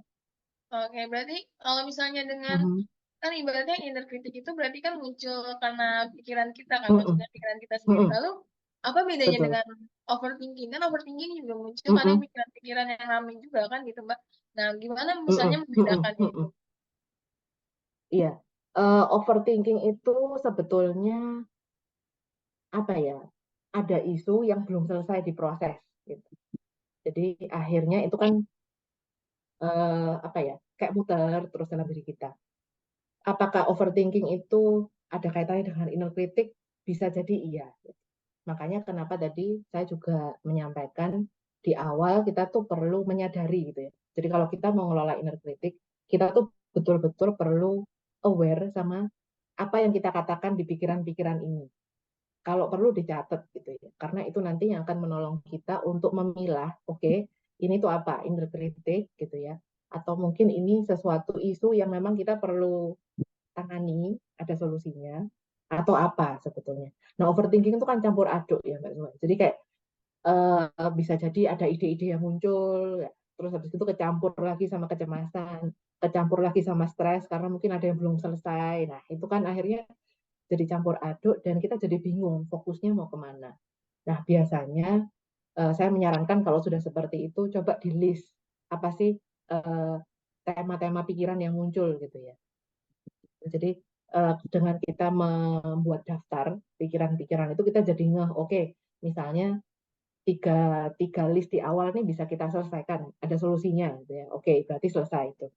Oke, berarti kalau misalnya dengan Mhm. kan ibaratnya inner critic itu berarti kan muncul karena pikiran kita kan, Mhm. maksudnya pikiran kita sendiri. Mhm. Lalu apa bedanya Betul. dengan overthinking? Kan overthinking juga muncul karena Mhm. pikiran-pikiran yang ramai juga kan gitu, Mbak. Nah, gimana misalnya Mhm. Mhm. membedakannya itu? Mhm. Iya. Overthinking itu sebetulnya apa ya? Ada isu yang belum selesai diproses gitu. Jadi akhirnya itu kan apa ya? Kayak muter terus dalam diri kita. Apakah overthinking itu ada kaitannya dengan inner critic? Bisa jadi iya. Makanya kenapa tadi saya juga menyampaikan di awal kita tuh perlu menyadari gitu ya. Jadi kalau kita mau ngelola inner critic, kita tuh betul-betul perlu aware sama apa yang kita katakan di pikiran-pikiran ini. Kalau perlu dicatat gitu ya. Karena itu nanti yang akan menolong kita untuk memilah, oke, ini tuh apa? Inner critic gitu ya. Atau mungkin ini sesuatu isu yang memang kita perlu tangani, ada solusinya, atau apa sebetulnya. Nah, overthinking itu kan campur aduk ya, Mbak Zuma. Jadi kayak bisa jadi ada ide-ide yang muncul, ya. Terus habis itu kecampur lagi sama kecemasan, kecampur lagi sama stres karena mungkin ada yang belum selesai. Nah, itu kan akhirnya jadi campur aduk dan kita jadi bingung fokusnya mau kemana. Nah, biasanya saya menyarankan kalau sudah seperti itu, coba di list apa sih eh, tema-tema pikiran yang muncul gitu ya. Jadi dengan kita membuat daftar pikiran-pikiran itu kita jadi ngeh, oke, misalnya tiga list di awal nih bisa kita selesaikan, ada solusinya gitu ya. Oke, berarti selesai itu.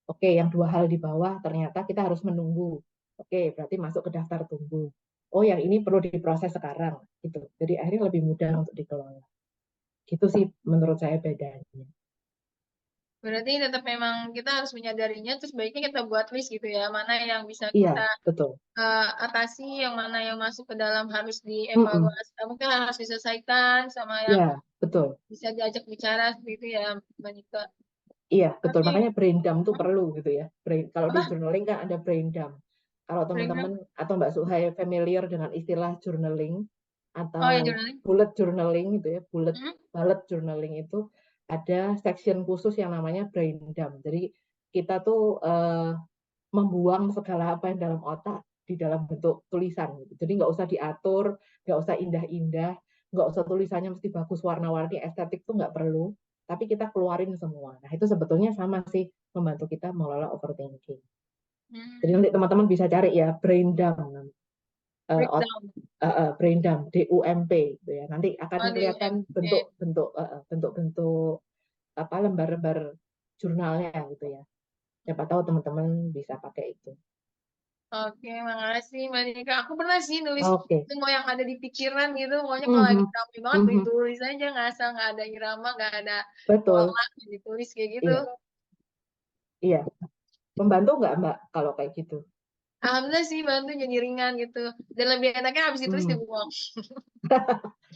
Oke, yang dua hal di bawah ternyata kita harus menunggu. Oke, berarti masuk ke daftar tunggu. Oh, yang ini perlu diproses sekarang gitu. Jadi akhirnya lebih mudah untuk dikelola. Gitu sih menurut saya bedanya. Berarti tetap memang kita harus menyadarinya, terus baiknya kita buat list gitu ya, mana yang bisa kita Iya, betul. atasi, yang mana yang masuk ke dalam harus Mm-mm. dievaluasi, mungkin harus diselesaikan, sama yang Ya, betul. bisa diajak bicara seperti itu ya, Mbak Nika. Iya, betul. Oke, Makanya brain dump tuh hmm, perlu gitu ya. Kalau di apa? journaling kan ada brain dump. Kalau teman-teman Breakdown? atau Mbak Suhai familiar dengan istilah journaling atau Oh ya, journaling. bullet journaling gitu ya, Hmm? bullet journaling itu ada section khusus yang namanya brain dump. Jadi kita tuh membuang segala apa yang dalam otak di dalam bentuk tulisan. Gitu. Jadi nggak usah diatur, nggak usah indah-indah, nggak usah tulisannya mesti bagus warna-warni, estetik tuh nggak perlu. Tapi kita keluarin semua. Nah itu sebetulnya sama sih membantu kita mengelola overthinking. Jadi Hmm. nanti teman-teman bisa cari ya brain dump, Breakdown. brain dump, DUMP, gitu ya. Nanti akan Oh, kelihatan DUM. Oke. bentuk-bentuk bentuk-bentuk apa lembar-lembar jurnalnya gitu ya. Siapa tahu teman-teman bisa pakai itu. Oke, makasih Mbak Nika. Aku pernah sih nulis Oke. semua yang ada di pikiran gitu. Pokoknya kalau lagi Mhm, capek banget mhm, ditulis aja ngasal, nggak ada irama, nggak ada betul. pola, ditulis kayak gitu. Iya, iya. Membantu nggak Mbak kalau kayak gitu? Alhamdulillah sih bantu jadi ringan gitu. Dan lebih enaknya habis ditulis Hmm. dibuang.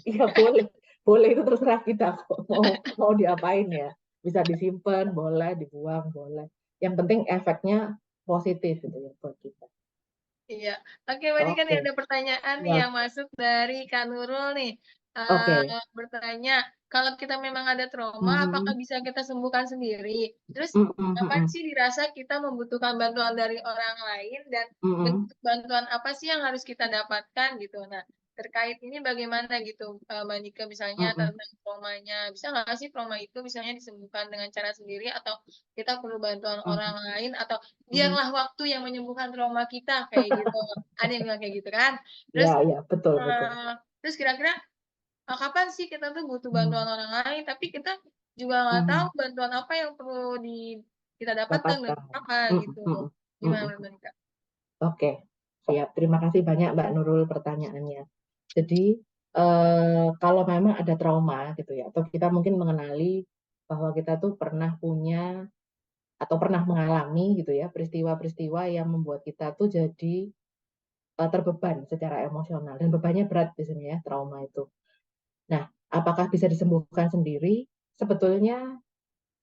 Iya boleh, boleh itu terserah kita kok mau mau diapain ya. Bisa disimpan, boleh dibuang, boleh. Yang penting efeknya positif gitu ya buat kita. Iya. Oke, Mbak Nika nih Oke, ada pertanyaan nih siap. yang masuk dari Kak Nurul nih. Oke. Bertanya, kalau kita memang ada trauma, apakah Mhm, bisa kita sembuhkan sendiri? Terus, mhm, kapan mhm, sih dirasa kita membutuhkan bantuan dari orang lain dan mhm, bentuk bantuan apa sih yang harus kita dapatkan gitu? Nah, terkait ini bagaimana gitu, Mbak Nika misalnya mhm, tentang traumanya, bisa nggak sih trauma itu misalnya disembuhkan dengan cara sendiri atau kita perlu bantuan orang mhm, lain atau mhm. biarlah waktu yang menyembuhkan trauma kita kayak gitu. Ada yang bilang kayak gitu kan. Terus Ya, ya, betul, betul. eh, terus kira-kira kapan sih kita tuh butuh bantuan Hmm, orang lain tapi kita juga nggak tahu mhm. bantuan apa yang perlu kita dapatkan dari Dapatkan. apa Mhm, gitu. mhm, Gimana mhm. menurut Mbak Nika? Oke, siap. Terima kasih banyak Mbak Nurul pertanyaannya. Jadi, kalau memang ada trauma gitu ya, atau kita mungkin mengenali bahwa kita tuh pernah punya atau pernah mengalami gitu ya peristiwa-peristiwa yang membuat kita tuh jadi terbeban secara emosional dan bebannya berat biasanya ya trauma itu. Nah, apakah bisa disembuhkan sendiri? Sebetulnya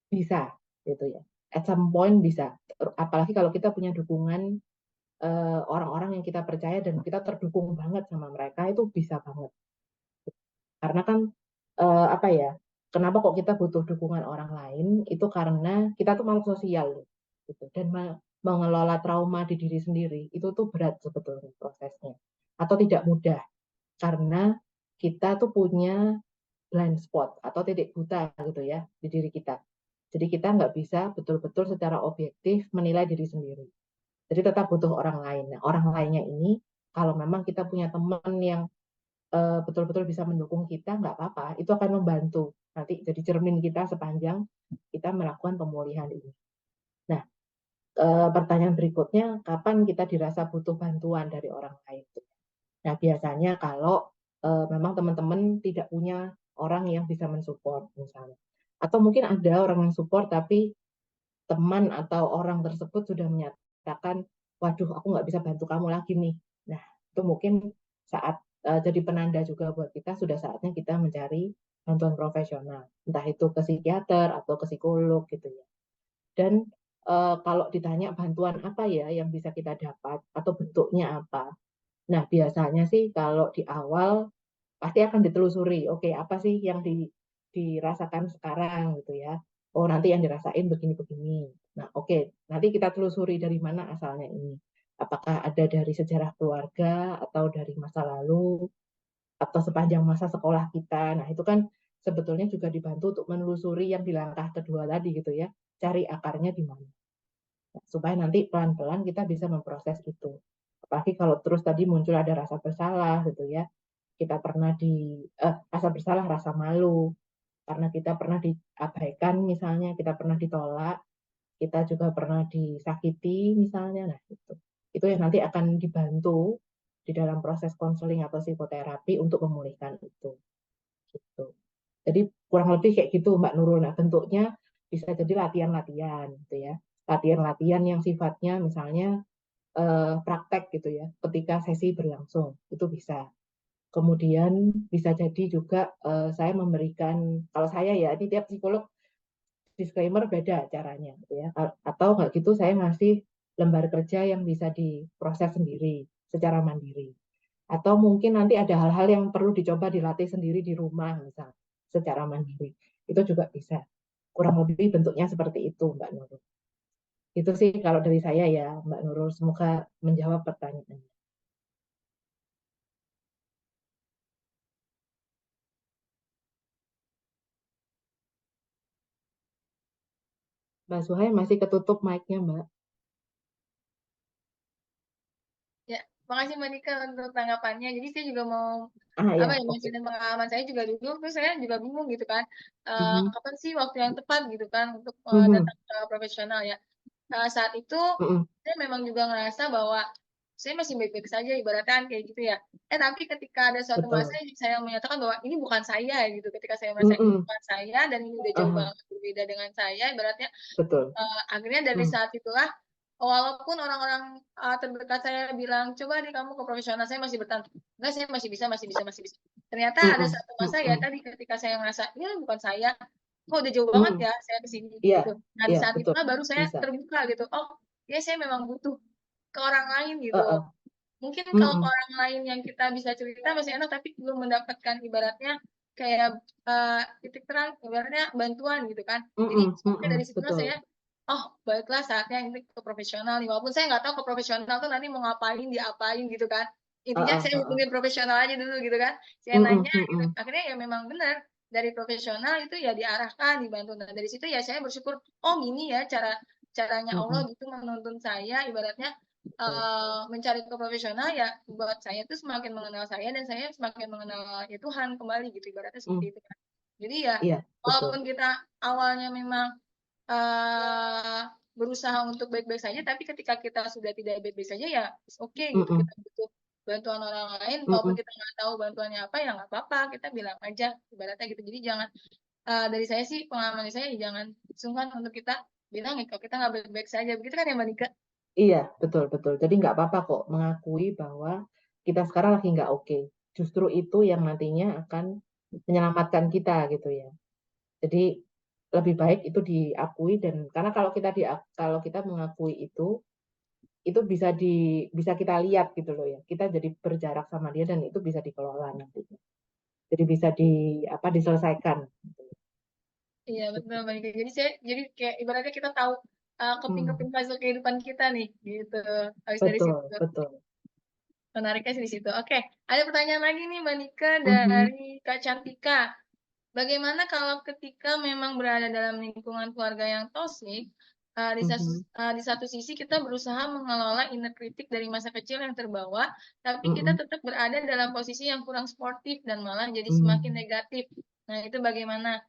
bisa gitu ya. At some point bisa. Apalagi kalau kita punya dukungan orang-orang yang kita percaya dan kita terdukung banget sama mereka itu bisa banget. Karena kan apa ya? Kenapa kok kita butuh dukungan orang lain? Itu karena kita tuh makhluk sosial gitu. Dan mengelola trauma di diri sendiri itu tuh berat sebetulnya prosesnya atau tidak mudah karena kita tuh punya blind spot atau titik buta gitu ya di diri kita. Jadi kita nggak bisa betul-betul secara objektif menilai diri sendiri. Jadi tetap butuh orang lain. Nah, orang lainnya ini kalau memang kita punya teman yang betul-betul bisa mendukung kita, nggak apa-apa. Itu akan membantu. Nanti jadi cermin kita sepanjang kita melakukan pemulihan ini. Nah, pertanyaan berikutnya, kapan kita dirasa butuh bantuan dari orang lain? Nah, biasanya kalau memang teman-teman tidak punya orang yang bisa mensupport misalnya. Atau mungkin ada orang yang support tapi teman atau orang tersebut sudah menyatakan, waduh aku nggak bisa bantu kamu lagi nih. Nah, itu mungkin saat jadi penanda juga buat kita, sudah saatnya kita mencari bantuan profesional. Entah itu ke psikiater atau ke psikolog gitu ya. Dan kalau ditanya bantuan apa ya yang bisa kita dapat atau bentuknya apa. Nah, biasanya sih kalau di awal pasti akan ditelusuri. Oke, apa sih yang dirasakan sekarang gitu ya. Oh, nanti yang dirasain begini-begini. Nah, oke, nanti kita telusuri dari mana asalnya ini. Apakah ada dari sejarah keluarga atau dari masa lalu atau sepanjang masa sekolah kita. Nah, itu kan sebetulnya juga dibantu untuk menelusuri yang di langkah kedua tadi gitu ya. Cari akarnya di mana. Nah, supaya nanti pelan-pelan kita bisa memproses itu. Apalagi kalau terus tadi muncul ada rasa bersalah gitu ya, kita pernah rasa bersalah, rasa malu, karena kita pernah diabaikan misalnya, kita pernah ditolak, kita juga pernah disakiti misalnya, nah itu yang nanti akan dibantu di dalam proses konseling atau psikoterapi untuk memulihkan itu. Gitu. Jadi kurang lebih kayak gitu Mbak Nurul. Nah bentuknya bisa jadi latihan-latihan gitu ya, latihan-latihan yang sifatnya misalnya praktek gitu ya, ketika sesi berlangsung itu bisa. Kemudian bisa jadi juga saya memberikan, kalau saya ya, ini tiap psikolog disclaimer beda caranya, gitu ya. Atau nggak gitu saya ngasih lembar kerja yang bisa diproses sendiri secara mandiri. Atau mungkin nanti ada hal-hal yang perlu dicoba dilatih sendiri di rumah, misal secara mandiri. Itu juga bisa. Kurang lebih bentuknya seperti itu, Mbak Nurul. Itu sih kalau dari saya ya, Mbak Nurul. Semoga menjawab pertanyaannya. Mbak Suhai masih ketutup mic-nya, Mbak. Ya, makasih Mbak Nika untuk tanggapannya. Jadi saya juga mau Ah apa ya, ya oke. menceritakan pengalaman saya juga dulu, terus saya juga bingung gitu kan, Mhm, kapan sih waktu yang tepat gitu kan untuk mhm, datang ke profesional ya. Saat itu mhm, saya memang juga ngerasa bahwa saya masih baik-baik saja ibaratnya kayak gitu ya. Tapi ketika ada suatu masa betul. saya menyatakan bahwa ini bukan saya gitu, ketika saya merasa ini Mm-mm. bukan saya dan ini udah jauh Aha, banget berbeda dengan saya, ibaratnya betul. akhirnya dari Mm. saat itulah walaupun orang-orang terdekat saya bilang, coba deh kamu ke profesional, saya masih bertahan. Enggak, saya masih bisa, masih bisa, masih bisa. Ternyata ada Mm-mm. satu masa ya Mm-mm. tadi ketika saya merasa, ya bukan saya, kok udah jauh banget Mm. ya saya kesini Iya, gitu. Nah di iya, saat betul. itulah baru saya Bisa. terbuka gitu. Oh, ya saya memang butuh ke orang lain gitu. Heeh. Mungkin kalau ke Mm-mm. orang lain yang kita bisa cerita masih enak, tapi belum mendapatkan ibaratnya kayak titik terang, ibaratnya bantuan gitu kan. Jadi Mm-mm. sampai dari Mm-mm. situlah Betul. saya, oh baiklah saatnya ini ke profesional nih. Walaupun saya nggak tahu ke profesional tuh nanti mau ngapain, diapain gitu kan. Intinya Heeh, saya heeh. hubungin profesional aja dulu gitu kan. Saya Mm-mm. nanya gitu. Mm-mm. Akhirnya ya memang benar dari profesional itu ya diarahkan, dibantu. Nah dari situ ya saya bersyukur, oh gini ya caranya Allah Mm-mm. gitu menuntun saya ibaratnya Betul. mencari ke profesional ya buat saya tuh semakin mengenal saya dan saya semakin mengenal ya Tuhan kembali gitu ibaratnya seperti Mm. itu kan. Jadi ya Iya, betul. walaupun kita awalnya memang uh, berusaha untuk baik-baik saja tapi ketika kita sudah tidak baik-baik saja ya oke okay, gitu Mm-mm. kita butuh bantuan orang lain walaupun Mm-mm. kita nggak tahu bantuannya apa ya nggak apa-apa kita bilang aja ibaratnya gitu jadi jangan dari saya sih pengalaman saya ya jangan sungkan untuk kita bilang ya kalau kita nggak baik-baik saja begitu kan ya Mbak Nika. Iya, betul, betul. Jadi nggak apa-apa kok mengakui bahwa kita sekarang lagi nggak oke. Justru itu yang nantinya akan menyelamatkan kita gitu ya. Jadi lebih baik itu diakui dan karena kalau kita mengakui itu bisa kita lihat gitu loh ya. Kita jadi berjarak sama dia dan itu bisa dikelola nantinya. Jadi bisa diselesaikan. Iya betul Mbak Nika. Jadi kayak ibaratnya kita tahu Hmm, keping-keping puzzle kehidupan kita nih gitu. Habis dari betul, situ. betul. Menariknya sih di situ. Oke, ada pertanyaan lagi nih Mbak Nika Mhm, dari Kak Cantika. Bagaimana kalau ketika memang berada dalam lingkungan keluarga yang toksik, mhm, di satu sisi kita berusaha mengelola inner kritik dari masa kecil yang terbawa, tapi kita mhm, tetap berada dalam posisi yang kurang sportif dan malah jadi semakin mhm. negatif. Nah, itu bagaimana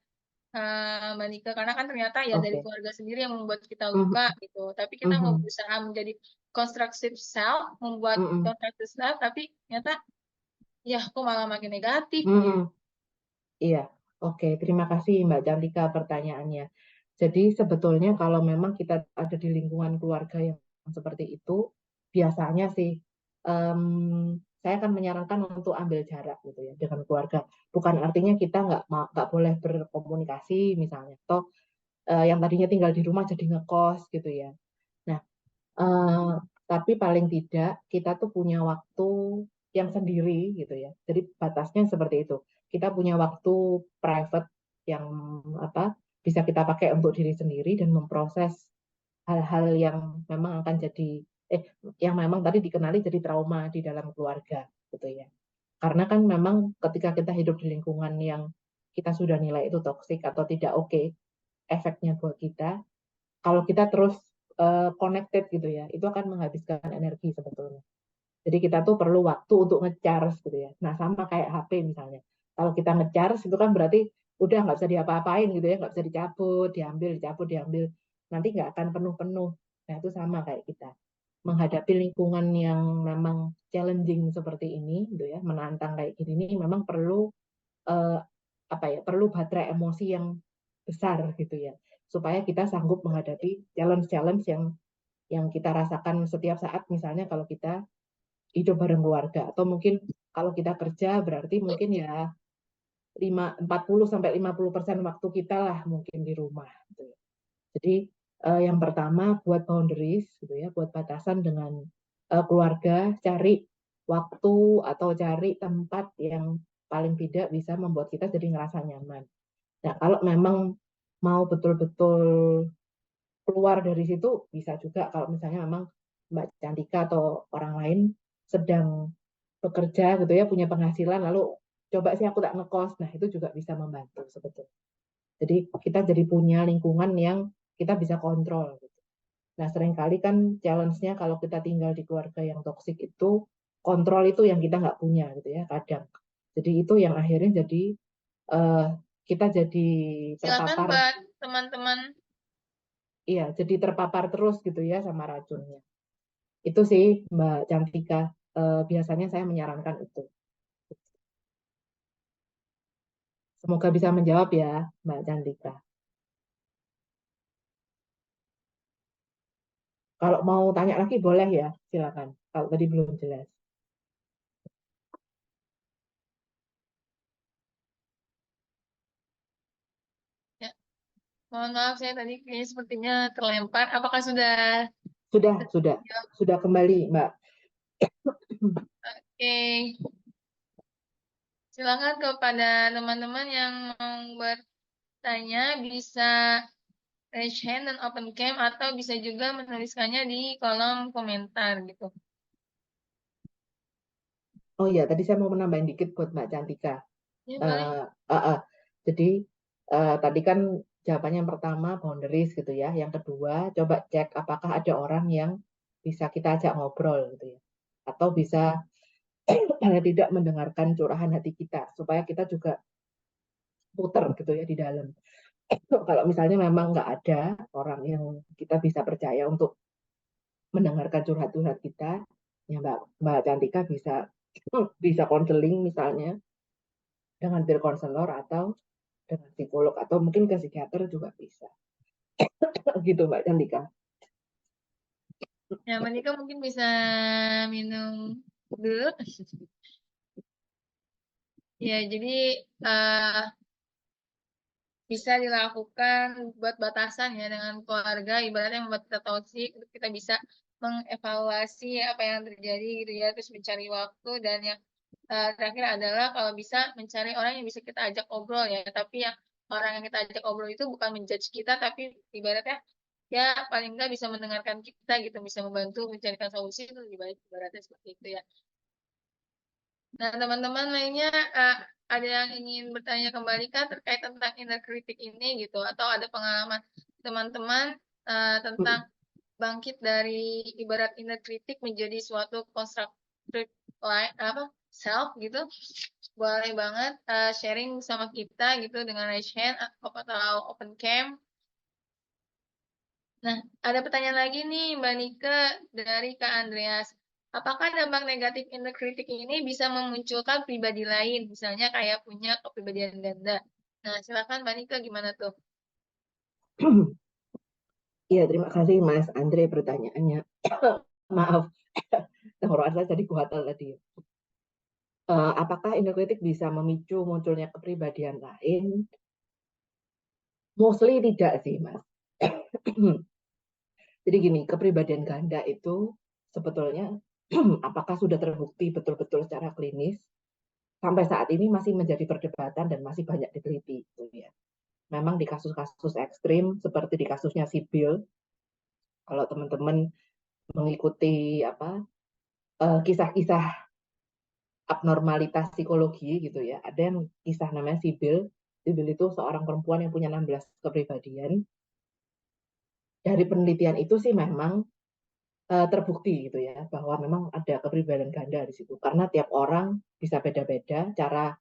Mbak Nika? Karena kan ternyata ya dari Oke. keluarga sendiri yang membuat kita Mhm, luka gitu. Tapi kita mau mhm, berusaha menjadi constructive self, membuat mhm, constructive self, tapi ternyata ya kok malah makin negatif gitu. mhm. Iya, oke. Terima kasih Mbak Cantika pertanyaannya. Jadi sebetulnya kalau memang kita ada di lingkungan keluarga yang seperti itu, biasanya sih em, saya akan menyarankan untuk ambil jarak gitu ya dengan keluarga. Bukan artinya kita nggak boleh berkomunikasi misalnya, atau yang tadinya tinggal di rumah jadi ngekos gitu ya. Nah, eh, tapi paling tidak kita tuh punya waktu yang sendiri gitu ya. Jadi batasnya seperti itu. Kita punya waktu private yang apa bisa kita pakai untuk diri sendiri dan memproses hal-hal yang memang akan jadi eh yang memang tadi dikenali jadi trauma di dalam keluarga gitu ya. Karena kan memang ketika kita hidup di lingkungan yang kita sudah nilai itu toksik atau tidak oke, efeknya buat kita kalau kita terus connected gitu ya, itu akan menghabiskan energi sebetulnya. Jadi kita tuh perlu waktu untuk nge-charge gitu ya. Nah sama kayak HP misalnya. Kalau kita nge-charge itu kan berarti udah nggak bisa diapa-apain gitu ya, nggak bisa dicabut, diambil, dicabut, diambil. Nanti nggak akan penuh-penuh. Nah itu sama kayak kita. Menghadapi lingkungan yang memang challenging seperti ini gitu ya, menantang kayak gini ini memang perlu eh, apa ya perlu baterai emosi yang besar gitu ya supaya kita sanggup menghadapi challenge-challenge yang kita rasakan setiap saat misalnya kalau kita hidup bareng keluarga atau mungkin kalau kita kerja berarti mungkin ya 40-50% waktu kita lah mungkin di rumah gitu ya. Jadi yang pertama buat boundaries gitu ya buat batasan dengan keluarga cari waktu atau cari tempat yang paling tidak bisa membuat kita jadi ngerasa nyaman. Nah, kalau memang mau betul-betul keluar dari situ, bisa juga kalau misalnya memang Mbak Cantika atau orang lain sedang bekerja gitu ya, punya penghasilan, lalu coba sih aku tak ngekos. Nah, itu juga bisa membantu sebetulnya. Jadi kita jadi punya lingkungan yang kita bisa kontrol. Gitu. Nah, seringkali kan challenge-nya kalau kita tinggal di keluarga yang toksik itu, kontrol itu yang kita nggak punya gitu ya, kadang. Jadi itu yang akhirnya jadi eh, kita jadi Silakan terpapar, buat teman-teman. iya, jadi terpapar terus gitu ya sama racunnya. Itu sih Mbak Cantika. Biasanya saya menyarankan itu. Semoga bisa menjawab ya Mbak Cantika. Kalau mau tanya lagi boleh ya, silakan. Kalau tadi belum jelas. Ya, mohon maaf saya tadi kayaknya sepertinya terlempar. Apakah sudah Sudah kembali Mbak. oke? Silakan kepada teman-teman yang mau bertanya bisa raise hand dan open cam atau bisa juga menuliskannya di kolom komentar gitu. Oh iya, tadi saya mau menambahin dikit buat Mbak Cantika. Ya boleh. Eh, jadi tadi kan jawabannya yang pertama boundaries gitu ya. Yang kedua coba cek apakah ada orang yang bisa kita ajak ngobrol gitu ya. Atau bisa paling tidak mendengarkan curahan hati kita supaya kita juga puter gitu ya di dalam. Kalau misalnya memang nggak ada orang yang kita bisa percaya untuk mendengarkan curhat-curhat kita, ya Mbak Cantika bisa bisa konseling misalnya dengan peer counselor atau dengan psikolog atau mungkin ke psikiater juga bisa. Gitu Mbak Cantika. Ya, Monika mungkin bisa minum dulu. Ya, jadi eh, bisa dilakukan buat batasan ya dengan keluarga, ibaratnya membuat kita toksik, kita bisa mengevaluasi apa yang terjadi gitu ya, terus mencari waktu dan yang terakhir adalah kalau bisa mencari orang yang bisa kita ajak ngobrol ya, tapi yang orang yang kita ajak ngobrol itu bukan menjudge kita, tapi ibaratnya ya paling enggak bisa mendengarkan kita gitu, bisa membantu mencarikan solusi itu lebih baik ibaratnya seperti itu ya. Nah, teman-teman lainnya ada yang ingin bertanya kembali kan terkait tentang inner critic ini gitu, atau ada pengalaman teman-teman tentang bangkit dari ibarat inner critic menjadi suatu constructive apa self gitu, boleh banget sharing sama kita gitu dengan raise hand atau open cam. Nah, ada pertanyaan lagi nih Mbak Nika dari Kak Andreas. Apakah dampak negatif inner critic ini bisa memunculkan pribadi lain, misalnya kayak punya kepribadian ganda? Nah, silakan Mbak Nika gimana tuh? Iya, terima kasih Mas Andre pertanyaannya. Maaf, tenggorokan saya jadi kuatal tadi. Apakah inner critic bisa memicu munculnya kepribadian lain? Mostly tidak sih, Mas. Jadi gini, kepribadian ganda itu sebetulnya apakah sudah terbukti betul-betul secara klinis? Sampai saat ini masih menjadi perdebatan dan masih banyak diteliti. Gitu ya. Memang di kasus-kasus ekstrim seperti di kasusnya Sibyl, kalau teman-teman mengikuti apa kisah-kisah abnormalitas psikologi gitu ya, ada yang kisah namanya Sibyl. Sibyl itu seorang perempuan yang punya 16 kepribadian. Dari penelitian itu sih memang terbukti gitu ya bahwa memang ada kepribadian ganda di situ karena tiap orang bisa beda-beda cara.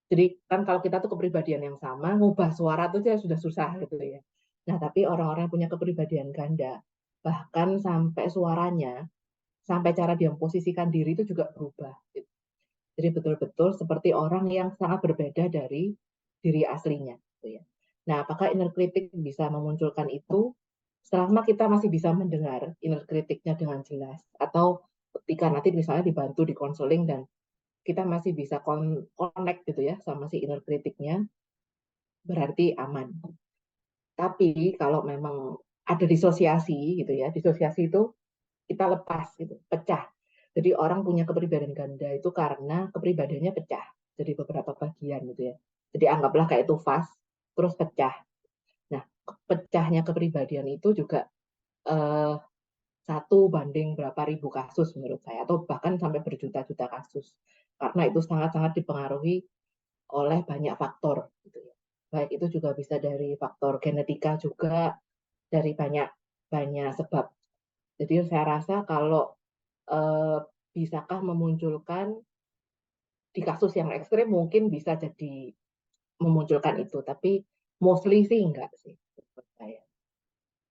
Jadi kan kalau kita tuh kepribadian yang sama ngubah suara tuh sudah susah gitu ya. Nah tapi orang-orang yang punya kepribadian ganda bahkan sampai suaranya, sampai cara dia memposisikan diri itu juga berubah gitu. Jadi betul-betul seperti orang yang sangat berbeda dari diri aslinya gitu ya. Nah apakah inner critic bisa memunculkan itu selama kita masih bisa mendengar inner criticnya dengan jelas, atau ketika nanti misalnya dibantu di konseling dan kita masih bisa connect gitu ya sama si inner criticnya, berarti aman. Tapi kalau memang ada disosiasi gitu ya, disosiasi itu kita lepas gitu, pecah. Jadi orang punya kepribadian ganda itu karena kepribadiannya pecah jadi beberapa bagian gitu ya. Jadi anggaplah kayak itu vas terus pecah. Nah, pecahnya kepribadian itu juga eh, 1 banding berapa ribu kasus menurut saya, atau bahkan sampai berjuta-juta kasus. Karena itu sangat-sangat dipengaruhi oleh banyak faktor. Gitu ya. Baik itu juga bisa dari faktor genetika juga, dari banyak banyak sebab. Jadi saya rasa kalau eh, bisakah memunculkan di kasus yang ekstrim mungkin bisa jadi memunculkan itu, tapi mostly sih enggak sih menurut saya.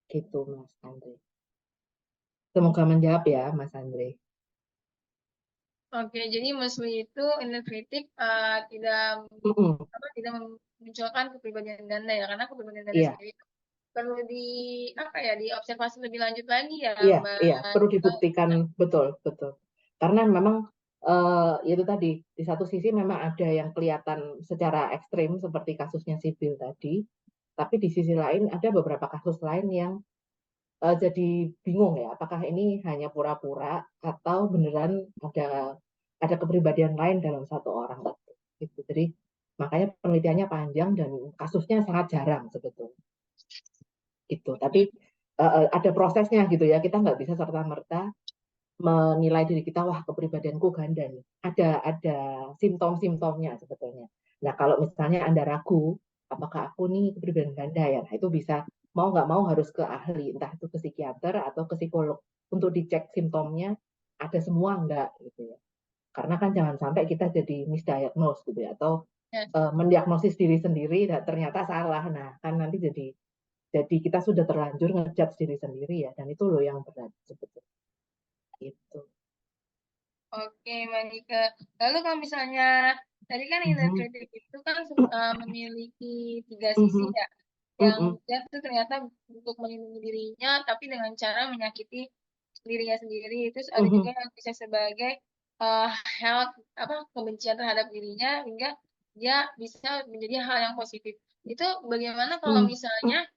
Gitu Mas Andre. Semoga menjawab ya, Mas Andre. Oke, jadi Musli itu inner kritik tidak Mm-mm. tidak memunculkan kepribadian ganda ya, karena kepribadian ganda Iya, sendiri perlu di apa ya diobservasi lebih lanjut lagi ya iya, Mbak. iya, perlu dibuktikan betul, betul. Karena memang itu tadi di satu sisi memang ada yang kelihatan secara ekstrim seperti kasusnya Sibil tadi, tapi di sisi lain ada beberapa kasus lain yang jadi bingung ya, apakah ini hanya pura-pura atau beneran ada kepribadian lain dalam satu orang gitu. Jadi makanya penelitiannya panjang dan kasusnya sangat jarang sebetulnya gitu. Tapi Oke. ada prosesnya gitu ya. Kita nggak bisa serta-merta menilai diri kita, wah kepribadianku ganda nih. Ada simptom-simptomnya sebetulnya. Nah kalau misalnya Anda ragu, apakah aku nih kepribadian ganda ya, nah itu bisa mau nggak mau harus ke ahli, entah itu ke psikiater atau ke psikolog untuk dicek simptomnya ada semua enggak gitu ya. Karena kan jangan sampai kita jadi misdiagnose gitu ya, atau Ya. mendiagnosis diri sendiri dan ternyata salah. Nah kan nanti jadi kita sudah terlanjur ngejudge diri sendiri ya, dan itu loh yang berat sebetulnya itu. Oke, Mbak Nika. Lalu kalau misalnya tadi kan inner Mhm. critic itu kan memiliki tiga sisi Mhm. ya, yang Mhm. dia tuh ternyata untuk melindungi dirinya, tapi dengan cara menyakiti dirinya sendiri. Terus ada juga Mhm. yang bisa sebagai uh, health apa kebencian terhadap dirinya hingga dia bisa menjadi hal yang positif. Itu bagaimana kalau Mhm. misalnya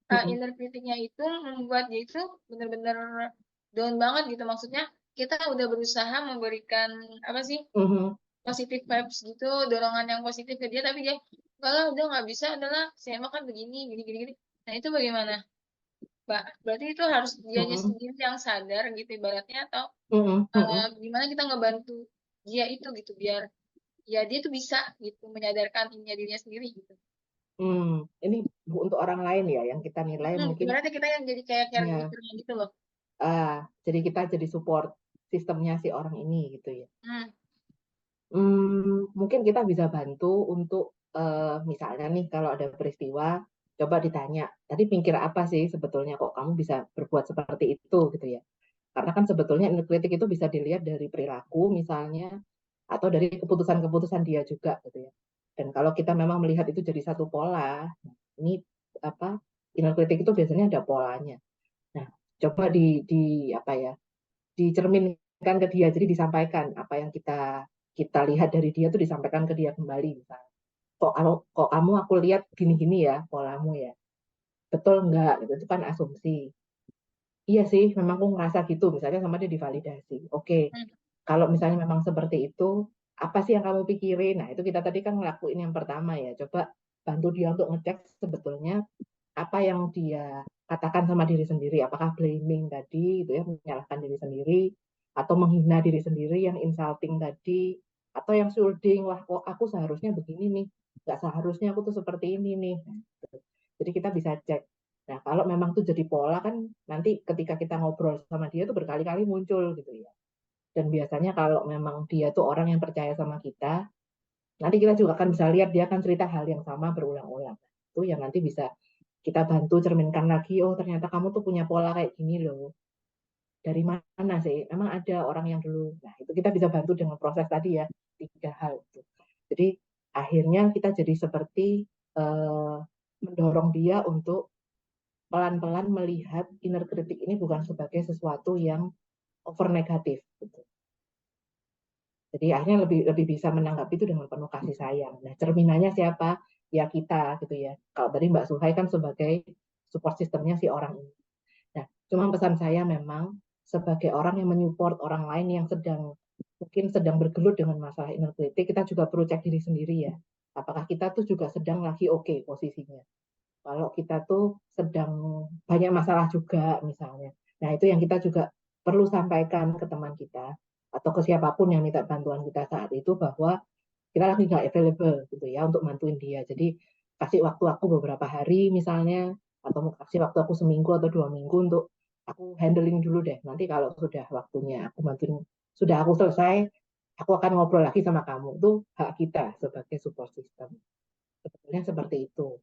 Mhm. inner critic-nya itu membuat dia itu benar-benar down banget gitu. Maksudnya kita udah berusaha memberikan apa sih Mhm. positif vibes gitu, dorongan yang positif ke dia, tapi dia kalau udah nggak bisa adalah saya makan begini, gini, gini, gini. Nah itu bagaimana, Mbak? Berarti itu harus dianya Mhm. sendiri yang sadar gitu ibaratnya, atau Mhm. Mhm. gimana kita ngebantu dia itu gitu biar ya dia tuh bisa gitu menyadarkan dirinya sendiri gitu. Ini untuk orang lain ya yang kita nilai mungkin Ibaratnya kita yang jadi kayak ya, caregiver gitu loh. jadi kita jadi support sistemnya si orang ini gitu ya. Hmm. Mungkin kita bisa bantu untuk misalnya nih kalau ada peristiwa, coba ditanya, tadi mikir apa sih sebetulnya kok kamu bisa berbuat seperti itu gitu ya. Karena kan sebetulnya inner kritik itu bisa dilihat dari perilaku misalnya, atau dari keputusan-keputusan dia juga gitu ya. Dan kalau kita memang melihat itu jadi satu pola, ini apa inner kritik itu biasanya ada polanya. Nah, coba di apa ya, dicerminkan ke dia, jadi disampaikan apa yang kita kita lihat dari dia tuh disampaikan ke dia kembali misalnya. Kok kamu aku lihat gini-gini ya polamu ya. Betul enggak? Gitu. Itu kan asumsi. Iya sih, memang aku ngerasa gitu. Misalnya sama dia divalidasi. Oke, Hmm. kalau misalnya memang seperti itu, apa sih yang kamu pikirin? Nah, itu kita tadi kan ngelakuin yang pertama ya. Coba bantu dia untuk ngecek sebetulnya apa yang dia katakan sama diri sendiri. Apakah blaming tadi, itu ya, menyalahkan diri sendiri, atau menghina diri sendiri, yang insulting tadi, atau yang shielding, wah kok aku seharusnya begini nih, nggak seharusnya aku tuh seperti ini nih. Jadi kita bisa cek. Nah, kalau memang tuh jadi pola kan nanti ketika kita ngobrol sama dia tuh berkali-kali muncul gitu ya. Dan biasanya kalau memang dia tuh orang yang percaya sama kita, nanti kita juga akan bisa lihat dia akan cerita hal yang sama berulang-ulang. Itu yang nanti bisa kita bantu cerminkan lagi, oh ternyata kamu tuh punya pola kayak gini loh. Dari mana sih? Emang ada orang yang dulu. Nah, itu kita bisa bantu dengan proses tadi ya, tiga hal itu. Jadi akhirnya kita jadi seperti eh, mendorong dia untuk pelan-pelan melihat inner kritik ini bukan sebagai sesuatu yang over negatif. Gitu. Jadi akhirnya lebih lebih bisa menanggapi itu dengan penuh kasih sayang. Nah, cerminannya siapa? Ya kita gitu ya. Kalau tadi Mbak Suhai kan sebagai support sistemnya si orang ini. Nah, cuma pesan saya memang sebagai orang yang menyupport orang lain yang mungkin sedang bergelut dengan masalah inner critic, kita juga perlu cek diri sendiri ya. Apakah kita tuh juga sedang lagi oke posisinya? Kalau kita tuh sedang banyak masalah juga misalnya. Nah, itu yang kita juga perlu sampaikan ke teman kita atau ke siapapun yang minta bantuan kita saat itu bahwa kita lagi nggak available gitu ya untuk bantuin dia. Jadi kasih waktu aku beberapa hari misalnya, atau kasih waktu aku seminggu atau 2 minggu untuk aku handling dulu deh. Nanti kalau sudah waktunya aku bantuin, sudah aku selesai, aku akan ngobrol lagi sama kamu. Itu hak kita sebagai support system. Sebetulnya seperti itu.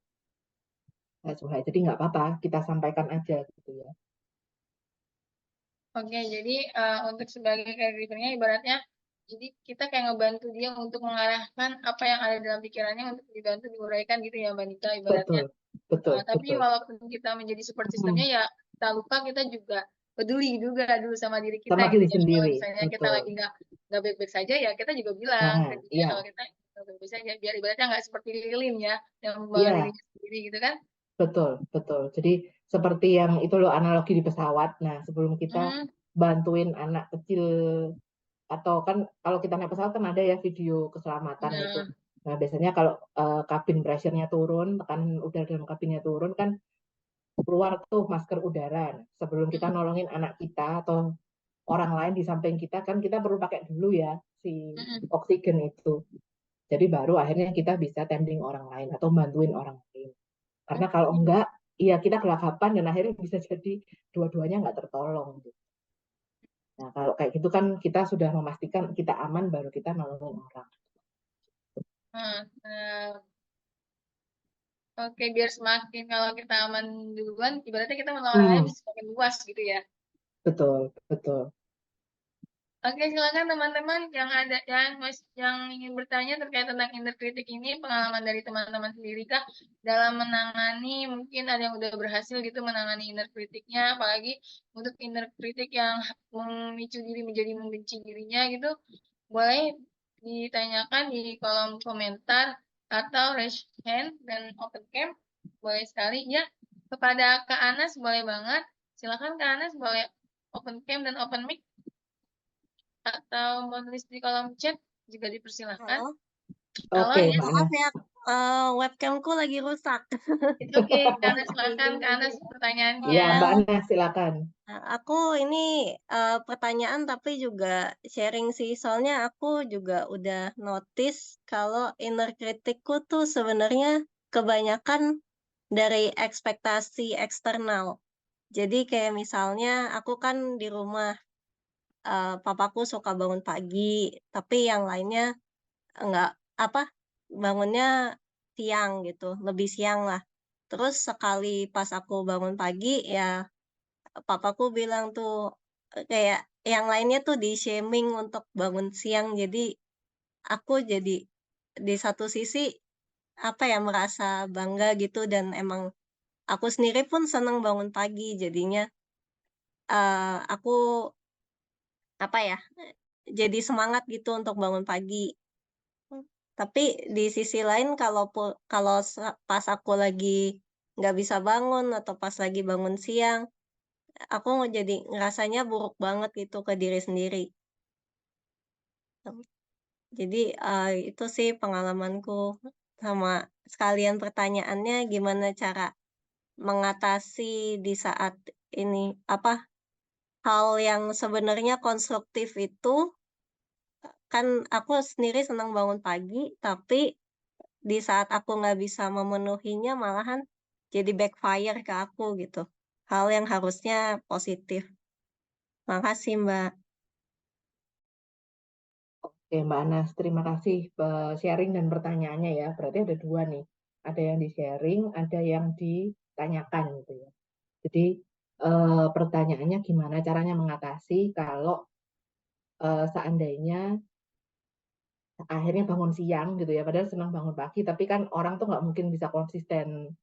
Nah, Suhai. Jadi nggak apa-apa, kita sampaikan aja gitu ya. Oke, jadi untuk sebagai caregiver-nya ibaratnya, jadi kita kayak ngebantu dia untuk mengarahkan apa yang ada dalam pikirannya untuk dibantu diuraikan gitu ya Mbak Nika ibaratnya. Betul, betul, Tapi betul. walaupun kita menjadi support Hmm, systemnya ya kita lupa kita juga peduli juga dulu sama diri kita sama gitu diri ya. Kalau sendiri, misalnya kita betul. lagi nggak baik-baik saja ya kita juga bilang ke Nah, dia kalau iya, kita nggak baik-baik saja biar ibaratnya nggak seperti lilin ya yang membawa iya, dirinya sendiri gitu kan. betul, betul. Jadi seperti yang itu loh analogi di pesawat. Nah, sebelum kita Hmm, bantuin anak kecil atau kan kalau kita naik pesawat kan ada ya video keselamatan itu. ya. Nah, biasanya kalau kabin pressure-nya turun, tekanan udara dalam kabinnya turun kan keluar tuh masker udara. Nah, sebelum kita Hmm, nolongin anak kita atau orang lain di samping kita kan kita perlu pakai dulu ya si hmm, oksigen itu. Jadi baru akhirnya kita bisa tending orang lain atau bantuin orang lain. Karena kalau hmm. enggak, iya kita gelagapan dan akhirnya bisa jadi dua-duanya nggak tertolong. Nah, kalau kayak gitu kan kita sudah memastikan kita aman baru kita nolongin orang. Nah, oke, biar semakin kalau kita aman duluan, ibaratnya kita menolong orang lain Hmm, bisa semakin luas gitu ya. betul, betul. Oke, silakan teman-teman yang ada yang ingin bertanya terkait tentang inner critic ini, pengalaman dari teman-teman sendiri kah dalam menangani, mungkin ada yang udah berhasil gitu menangani inner criticnya, apalagi untuk inner critic yang memicu diri menjadi membenci dirinya gitu, boleh ditanyakan di kolom komentar atau raise hand dan open cam, boleh sekali ya. Kepada Kak Anas boleh banget, silakan Kak Anas boleh open cam dan open mic atau menulis di kolom chat juga dipersilahkan. Halo, Halo, Oke, yes, Mbak maaf Anas. ya, webcamku lagi rusak. it's okay. Karena silakan ke Anas Ya, pertanyaannya. Mbak Ya, Anas, silakan. aku ini pertanyaan tapi juga sharing sih. Soalnya aku juga udah notice kalau inner criticku tuh sebenarnya kebanyakan dari ekspektasi eksternal. Jadi kayak misalnya aku kan di rumah, papaku suka bangun pagi, tapi yang lainnya enggak, apa, bangunnya siang gitu, lebih siang lah. Terus sekali pas aku bangun pagi, ya papaku bilang tuh, kayak yang lainnya tuh di-shaming untuk bangun siang. Jadi aku jadi di satu sisi, apa ya, merasa bangga gitu dan emang aku sendiri pun senang bangun pagi. Jadinya, aku, apa ya, jadi semangat gitu untuk bangun pagi. Tapi di sisi lain kalau pas aku lagi nggak bisa bangun atau pas lagi bangun siang, aku jadi ngerasanya buruk banget gitu ke diri sendiri. Jadi, itu sih pengalamanku, sama sekalian pertanyaannya gimana cara mengatasi di saat ini, apa, hal yang sebenarnya konstruktif itu, kan aku sendiri senang bangun pagi, tapi di saat aku nggak bisa memenuhinya malahan jadi backfire ke aku gitu. Hal yang harusnya positif. Makasih, Mbak. Oke, Mbak Anas, terima kasih sharing dan pertanyaannya ya. Berarti ada dua nih. Ada yang di-sharing, ada yang ditanyakan gitu ya. Jadi pertanyaannya gimana caranya mengatasi kalau seandainya akhirnya bangun siang gitu ya, padahal senang bangun pagi, tapi kan orang tuh nggak mungkin bisa konsisten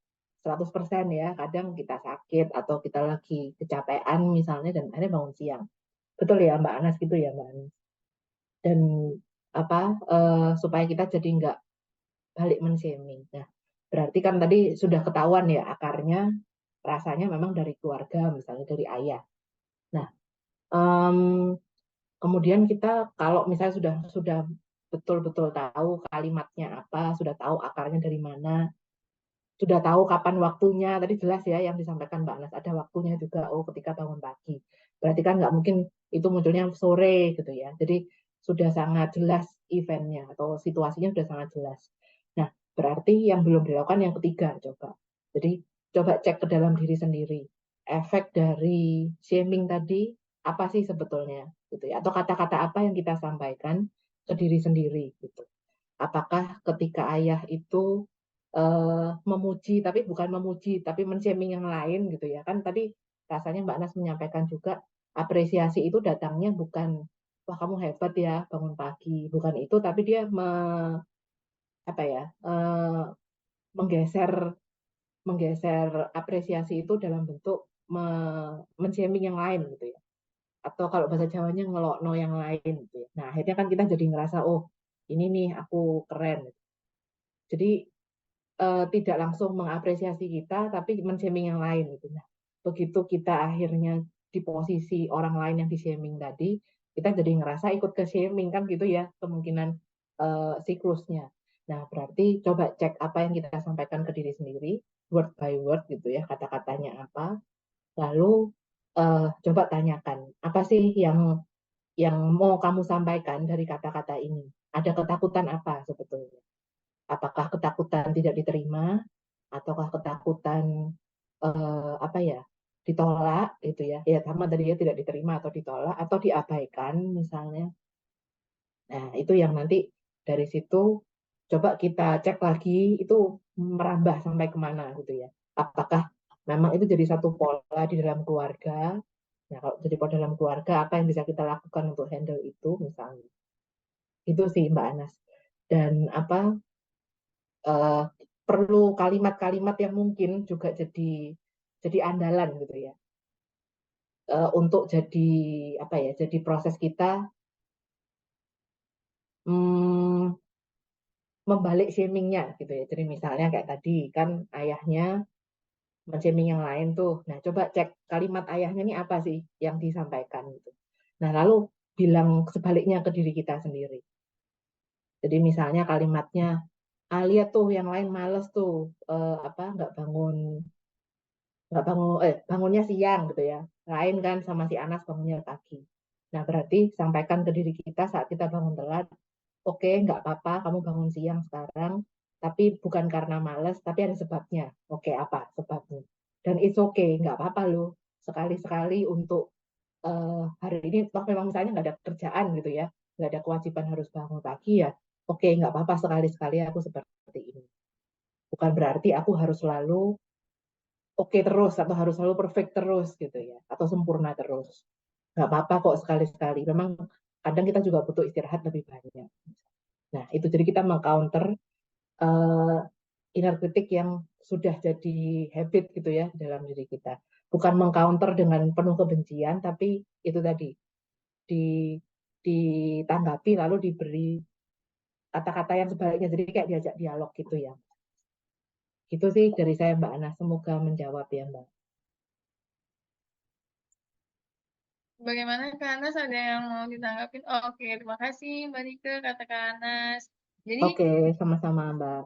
100% ya. Kadang kita sakit atau kita lagi kecapean misalnya dan akhirnya bangun siang. Betul ya Mbak Anas gitu ya Mbak Anas. Dan apa supaya kita jadi nggak balik men-shaming. Nah, berarti kan tadi sudah ketahuan ya akarnya rasanya memang dari keluarga misalnya dari ayah. Nah, em, kemudian kita kalau misalnya sudah betul-betul tahu kalimatnya apa, sudah tahu akarnya dari mana, sudah tahu kapan waktunya, tadi jelas ya yang disampaikan Mbak Nas, ada waktunya juga, oh ketika bangun pagi. Berarti kan nggak mungkin itu munculnya sore gitu ya. Jadi sudah sangat jelas eventnya atau situasinya sudah sangat jelas. Nah, berarti yang belum dilakukan yang ketiga coba. Jadi coba cek ke dalam diri sendiri. Efek dari shaming tadi apa sih sebetulnya gitu ya? Atau kata-kata apa yang kita sampaikan ke diri sendiri gitu. Apakah ketika ayah itu memuji tapi bukan memuji tapi men-shaming yang lain gitu ya kan tadi rasanya Mbak Nas menyampaikan juga apresiasi itu datangnya bukan wah kamu hebat ya bangun pagi, bukan itu, tapi dia apa ya menggeser menggeser apresiasi itu dalam bentuk men-shaming yang lain gitu ya. Atau kalau bahasa Jawanya ngelokno yang lain gitu ya. Nah, akhirnya kan kita jadi ngerasa oh, ini nih aku keren. Jadi tidak langsung mengapresiasi kita tapi men-shaming yang lain gitu. Nah, begitu kita akhirnya di posisi orang lain yang di-shaming tadi, kita jadi ngerasa ikut ke shaming kan gitu ya kemungkinan siklusnya. Nah, berarti coba cek apa yang kita sampaikan ke diri sendiri, word by word gitu ya, kata-katanya apa. Lalu coba tanyakan, apa sih yang mau kamu sampaikan dari kata-kata ini? Ada ketakutan apa sebetulnya? Apakah ketakutan tidak diterima, ataukah ketakutan apa ya ditolak gitu ya? Ya sama tadi ya tidak diterima atau ditolak atau diabaikan misalnya. Nah, itu yang nanti dari situ coba kita cek lagi itu merambah sampai kemana gitu ya. Apakah memang itu jadi satu pola di dalam keluarga? Nah, kalau jadi pola dalam keluarga, apa yang bisa kita lakukan untuk handle itu misalnya? Itu sih Mbak Anas. Dan apa eh, perlu kalimat-kalimat yang mungkin juga jadi andalan gitu ya. Untuk jadi apa ya? Jadi proses kita hmm, membalik shamingnya gitu ya. Jadi misalnya kayak tadi kan ayahnya men-shaming yang lain tuh. Nah, coba cek kalimat ayahnya ini apa sih yang disampaikan gitu. Nah, lalu bilang sebaliknya ke diri kita sendiri. Jadi misalnya kalimatnya, lihat tuh yang lain males tuh apa nggak bangun bangunnya siang gitu ya. Lain kan sama si Anas bangunnya pagi. Nah, berarti sampaikan ke diri kita saat kita bangun telat, oke, nggak apa-apa, kamu bangun siang sekarang, tapi bukan karena males, tapi ada sebabnya. Oke, apa sebabnya? Dan it's okay, nggak apa-apa loh. Sekali-sekali untuk hari ini, toh memang misalnya nggak ada kerjaan gitu ya, nggak ada kewajiban harus bangun pagi ya, oke, nggak apa-apa sekali-sekali aku seperti ini. Bukan berarti aku harus selalu oke terus, atau harus selalu perfect terus gitu ya, atau sempurna terus. Nggak apa-apa kok sekali-sekali. Memang kadang kita juga butuh istirahat lebih banyak. Nah, itu jadi kita meng-counter uh, inner critic yang sudah jadi habit gitu ya dalam diri kita. Bukan meng-counter dengan penuh kebencian, tapi itu tadi di ditanggapi lalu diberi kata-kata yang sebaliknya. Jadi kayak diajak dialog gitu ya. Itu sih dari saya Mbak Ana. Semoga menjawab ya Mbak. Bagaimana Kak Anas, ada yang mau ditanggapin? Oke, terima kasih Mbak Rike, kata Kak Anas. Jadi, Oke, sama-sama Mbak.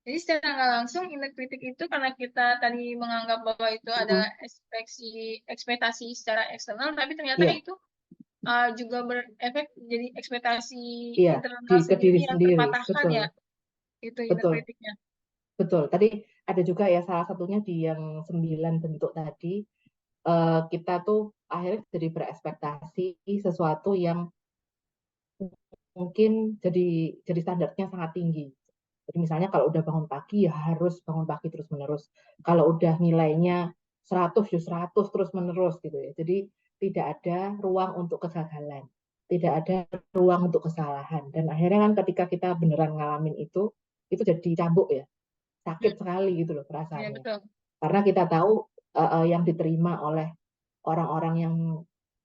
jadi secara nggak langsung inner kritik itu karena kita tadi menganggap bahwa itu adalah ekspektasi secara eksternal, tapi ternyata Iya, itu juga berefek jadi ekspektasi iya, internal ke sendiri diri yang sendiri. terpatahkan Betul, ya, itu inner betul, kritiknya. betul. Tadi ada juga ya salah satunya di yang 9 bentuk tadi, kita tuh akhirnya jadi berekspektasi sesuatu yang mungkin jadi standarnya sangat tinggi. Jadi misalnya kalau udah bangun pagi ya harus bangun pagi terus-menerus. Kalau udah nilainya 100 ya 100 terus-menerus gitu ya. Jadi tidak ada ruang untuk kegagalan, tidak ada ruang untuk kesalahan. Dan akhirnya kan ketika kita beneran ngalamin itu jadi cambuk ya, sakit Hmm, sekali gitu loh ya rasanya. betul. Karena kita tahu yang diterima oleh orang-orang yang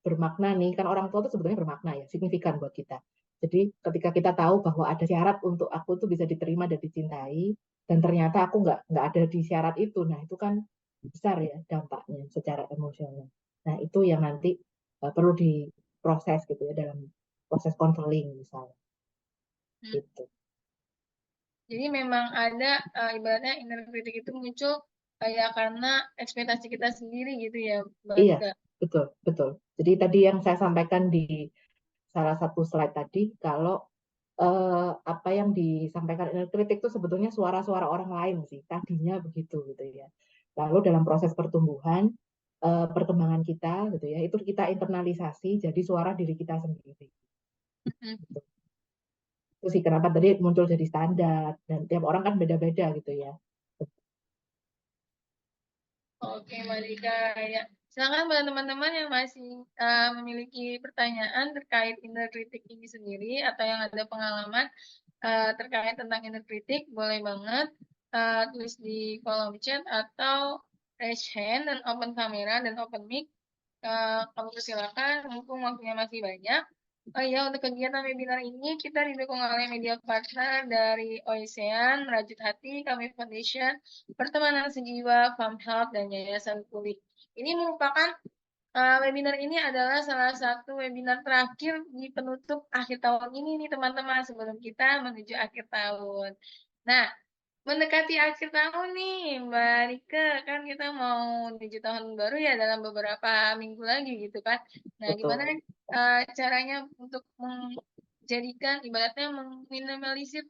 bermakna nih, kan orang tua itu sebetulnya bermakna ya, signifikan buat kita. Jadi ketika kita tahu bahwa ada syarat untuk aku tuh bisa diterima dan dicintai, dan ternyata aku nggak ada di syarat itu, nah itu kan besar ya dampaknya secara emosional. Nah itu yang nanti perlu diproses gitu ya dalam proses konseling misalnya. Hmm. Gitu. Jadi memang ada ibaratnya inner kritik itu muncul kayak karena ekspektasi kita sendiri gitu ya, Mbak Iya, Rika. betul, betul. Jadi tadi yang saya sampaikan di salah satu slide tadi, kalau apa yang disampaikan inner kritik itu sebetulnya suara-suara orang lain sih, tadinya begitu gitu ya. Lalu dalam proses pertumbuhan, perkembangan kita gitu ya, itu kita internalisasi jadi suara diri kita sendiri. Hmm. Gitu. Itu sih kenapa tadi muncul jadi standar, dan tiap orang kan beda-beda gitu ya. Oke, Mbak Rika, ya Silakan buat teman-teman yang masih memiliki pertanyaan terkait inner critic ini sendiri atau yang ada pengalaman terkait tentang inner critic, boleh banget tulis di kolom chat atau raise hand dan open kamera dan open mic. Kamu persilakan, mumpung waktunya masih banyak. Oh iya, untuk kegiatan webinar ini kita didukung oleh media partner dari OESEAN, Merajut Hati, Kami Foundation, Pertemanan Sejiwa, Farm Health, dan Yayasan Pulih. Ini merupakan webinar ini adalah salah satu webinar terakhir di penutup akhir tahun ini nih teman-teman, sebelum kita menuju akhir tahun. Nah, mendekati akhir tahun nih, Mbak Rike, kan kita mau menuju tahun baru ya dalam beberapa minggu lagi gitu kan. Nah, gimana Betul. caranya untuk menjadikan, ibaratnya meminimalisir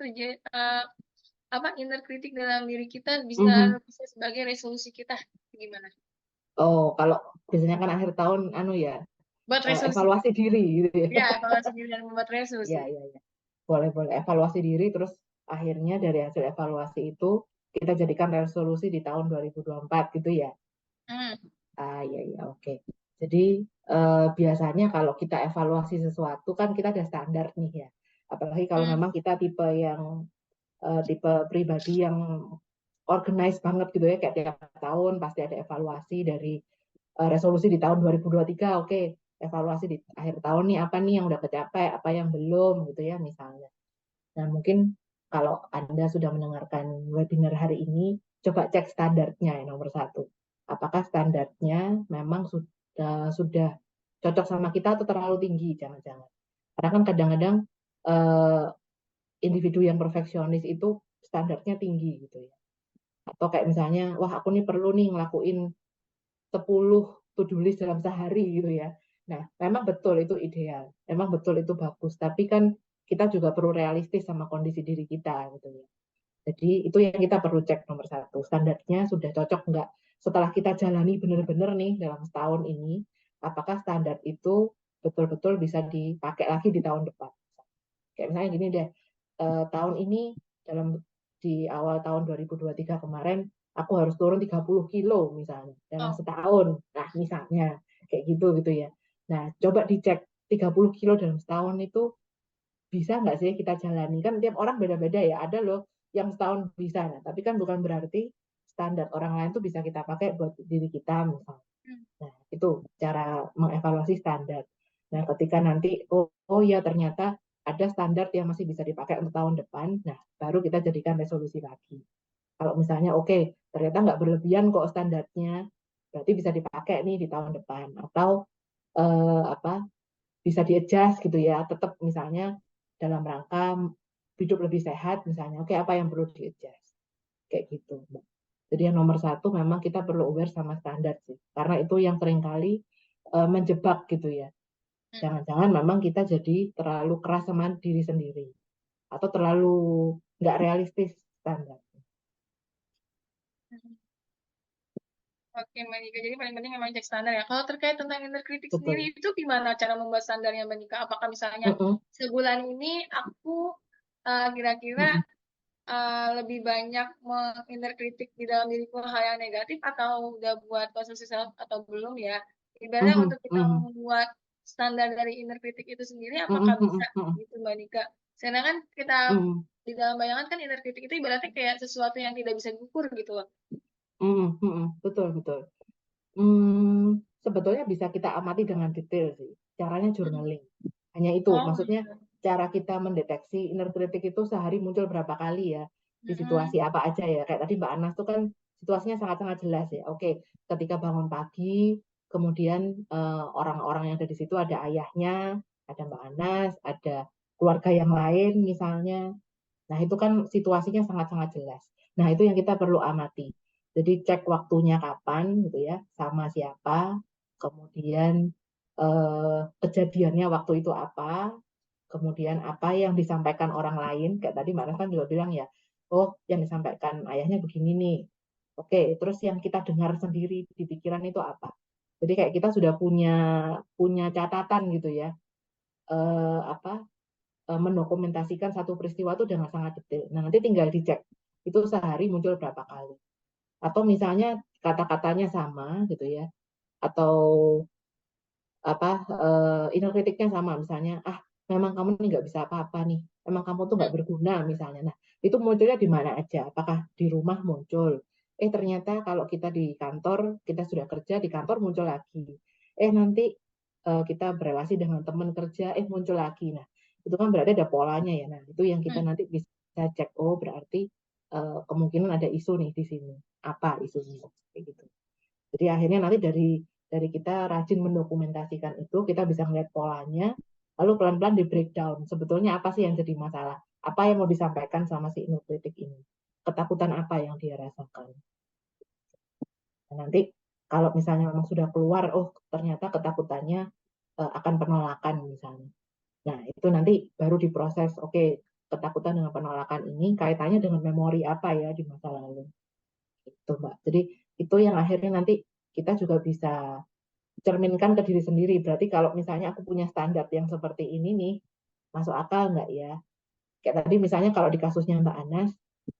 inner critic dalam diri kita bisa sebagai resolusi kita, gimana? Oh, kalau biasanya kan akhir tahun ya Buat resolusi. evaluasi diri gitu ya. Ya, evaluasi diri dan membuat resolusi. Ya. Boleh evaluasi diri, terus akhirnya dari hasil evaluasi itu kita jadikan resolusi di tahun 2024 gitu ya. Iya, oke. Jadi biasanya kalau kita evaluasi sesuatu kan kita ada standar nih ya. Apalagi kalau memang kita tipe pribadi yang organize banget gitu ya, kayak tiap tahun pasti ada evaluasi dari resolusi di tahun 2023, oke, evaluasi di akhir tahun nih apa nih yang udah kecapai, apa yang belum gitu ya misalnya. Nah, mungkin kalau Anda sudah mendengarkan webinar hari ini, coba cek standarnya yang nomor satu. Apakah standarnya memang sudah cocok sama kita atau terlalu tinggi, jangan-jangan. Karena kan kadang-kadang individu yang perfeksionis itu standarnya tinggi gitu ya. Atau kayak misalnya, wah aku nih perlu nih ngelakuin 10 to-do list dalam sehari gitu ya. Nah, memang betul itu ideal, memang betul itu bagus, tapi kan kita juga perlu realistis sama kondisi diri kita gitu ya. Jadi itu yang kita perlu cek nomor satu, standarnya sudah cocok nggak? Setelah kita jalani benar-benar nih dalam setahun ini, apakah standar itu betul-betul bisa dipakai lagi di tahun depan? Kayak misalnya gini deh, tahun ini di awal tahun 2023 kemarin aku harus turun 30 kilo misalnya dalam setahun. Nah, misalnya kayak gitu ya. Nah, coba dicek 30 kilo dalam setahun itu bisa nggak sih kita jalani? Kan tiap orang beda-beda ya. Ada loh yang setahun bisa. Nah, tapi kan bukan berarti standar orang lain tuh bisa kita pakai buat diri kita misalnya. Nah, itu cara mengevaluasi standar. Nah, ketika nanti, oh ya ternyata ada standar yang masih bisa dipakai untuk tahun depan, nah baru kita jadikan resolusi lagi. Kalau misalnya ternyata nggak berlebihan kok standarnya, berarti bisa dipakai nih di tahun depan. Atau bisa di-adjust gitu ya, tetap misalnya dalam rangka hidup lebih sehat misalnya, apa yang perlu di-adjust. Kayak gitu. Jadi yang nomor satu memang kita perlu aware sama standar sih, karena itu yang seringkali menjebak gitu ya. Jangan-jangan memang kita jadi terlalu keras sama diri sendiri atau terlalu nggak realistis standar. Oke, Mbak Nika. Jadi paling penting memang cek standar ya. Kalau terkait tentang inner critic sendiri, Betul. itu gimana cara membuat standarnya, Mbak Nika? Apakah misalnya sebulan ini aku kira-kira lebih banyak inner critic di dalam diriku hal yang negatif, atau udah buat resolusi self atau belum ya? Ibaratnya untuk kita membuat standar dari inner critic itu sendiri, apakah bisa gitu, Mbak Nika? Karena kan kita di dalam bayangan kan inner critic itu ibaratnya kayak sesuatu yang tidak bisa diukur gitu loh. Betul. Sebetulnya bisa kita amati dengan detail sih. Caranya journaling. Hanya itu. Maksudnya cara kita mendeteksi inner critic itu sehari muncul berapa kali ya. Di situasi apa aja ya. Kayak tadi Mbak Anas tuh kan situasinya sangat-sangat jelas ya. Oke, ketika bangun pagi, kemudian orang-orang yang ada di situ ada ayahnya, ada Mbak Anas, ada keluarga yang lain misalnya. Nah, itu kan situasinya sangat-sangat jelas. Nah, itu yang kita perlu amati. Jadi cek waktunya kapan gitu ya, sama siapa, kemudian kejadiannya waktu itu apa, kemudian apa yang disampaikan orang lain, kayak tadi Mbak Nana kan juga bilang ya, oh yang disampaikan ayahnya begini nih. Oke, terus yang kita dengar sendiri di pikiran itu apa? Jadi kayak kita sudah punya catatan gitu ya, mendokumentasikan satu peristiwa itu dengan sangat detail. Nah, nanti tinggal dicek itu sehari muncul berapa kali. Atau misalnya kata-katanya sama gitu ya. atau inner kritiknya sama, misalnya memang kamu nih nggak bisa apa-apa nih, emang kamu tuh nggak berguna misalnya. Nah, itu munculnya di mana aja? Apakah di rumah muncul? Ternyata kalau kita di kantor, kita sudah kerja di kantor muncul lagi. Nanti kita berelasi dengan teman kerja, muncul lagi. Nah, itu kan berarti ada polanya ya. Nah, itu yang kita nanti bisa cek. Oh, berarti kemungkinan ada isu nih di sini. Apa isunya? Kayak gitu. Jadi akhirnya nanti dari kita rajin mendokumentasikan itu, kita bisa melihat polanya, lalu pelan-pelan di breakdown. Sebetulnya apa sih yang jadi masalah? Apa yang mau disampaikan sama si inner kritik ini? Ketakutan apa yang dia rasakan? Nah, nanti kalau misalnya memang sudah keluar, oh ternyata ketakutannya akan penolakan misalnya. Nah, itu nanti baru diproses, oke, ketakutan dengan penolakan ini kaitannya dengan memori apa ya di masa lalu. Itu, Mbak. Jadi itu yang akhirnya nanti kita juga bisa cerminkan ke diri sendiri. Berarti kalau misalnya aku punya standar yang seperti ini nih, masuk akal nggak ya? Kayak tadi misalnya kalau di kasusnya Mbak Anas,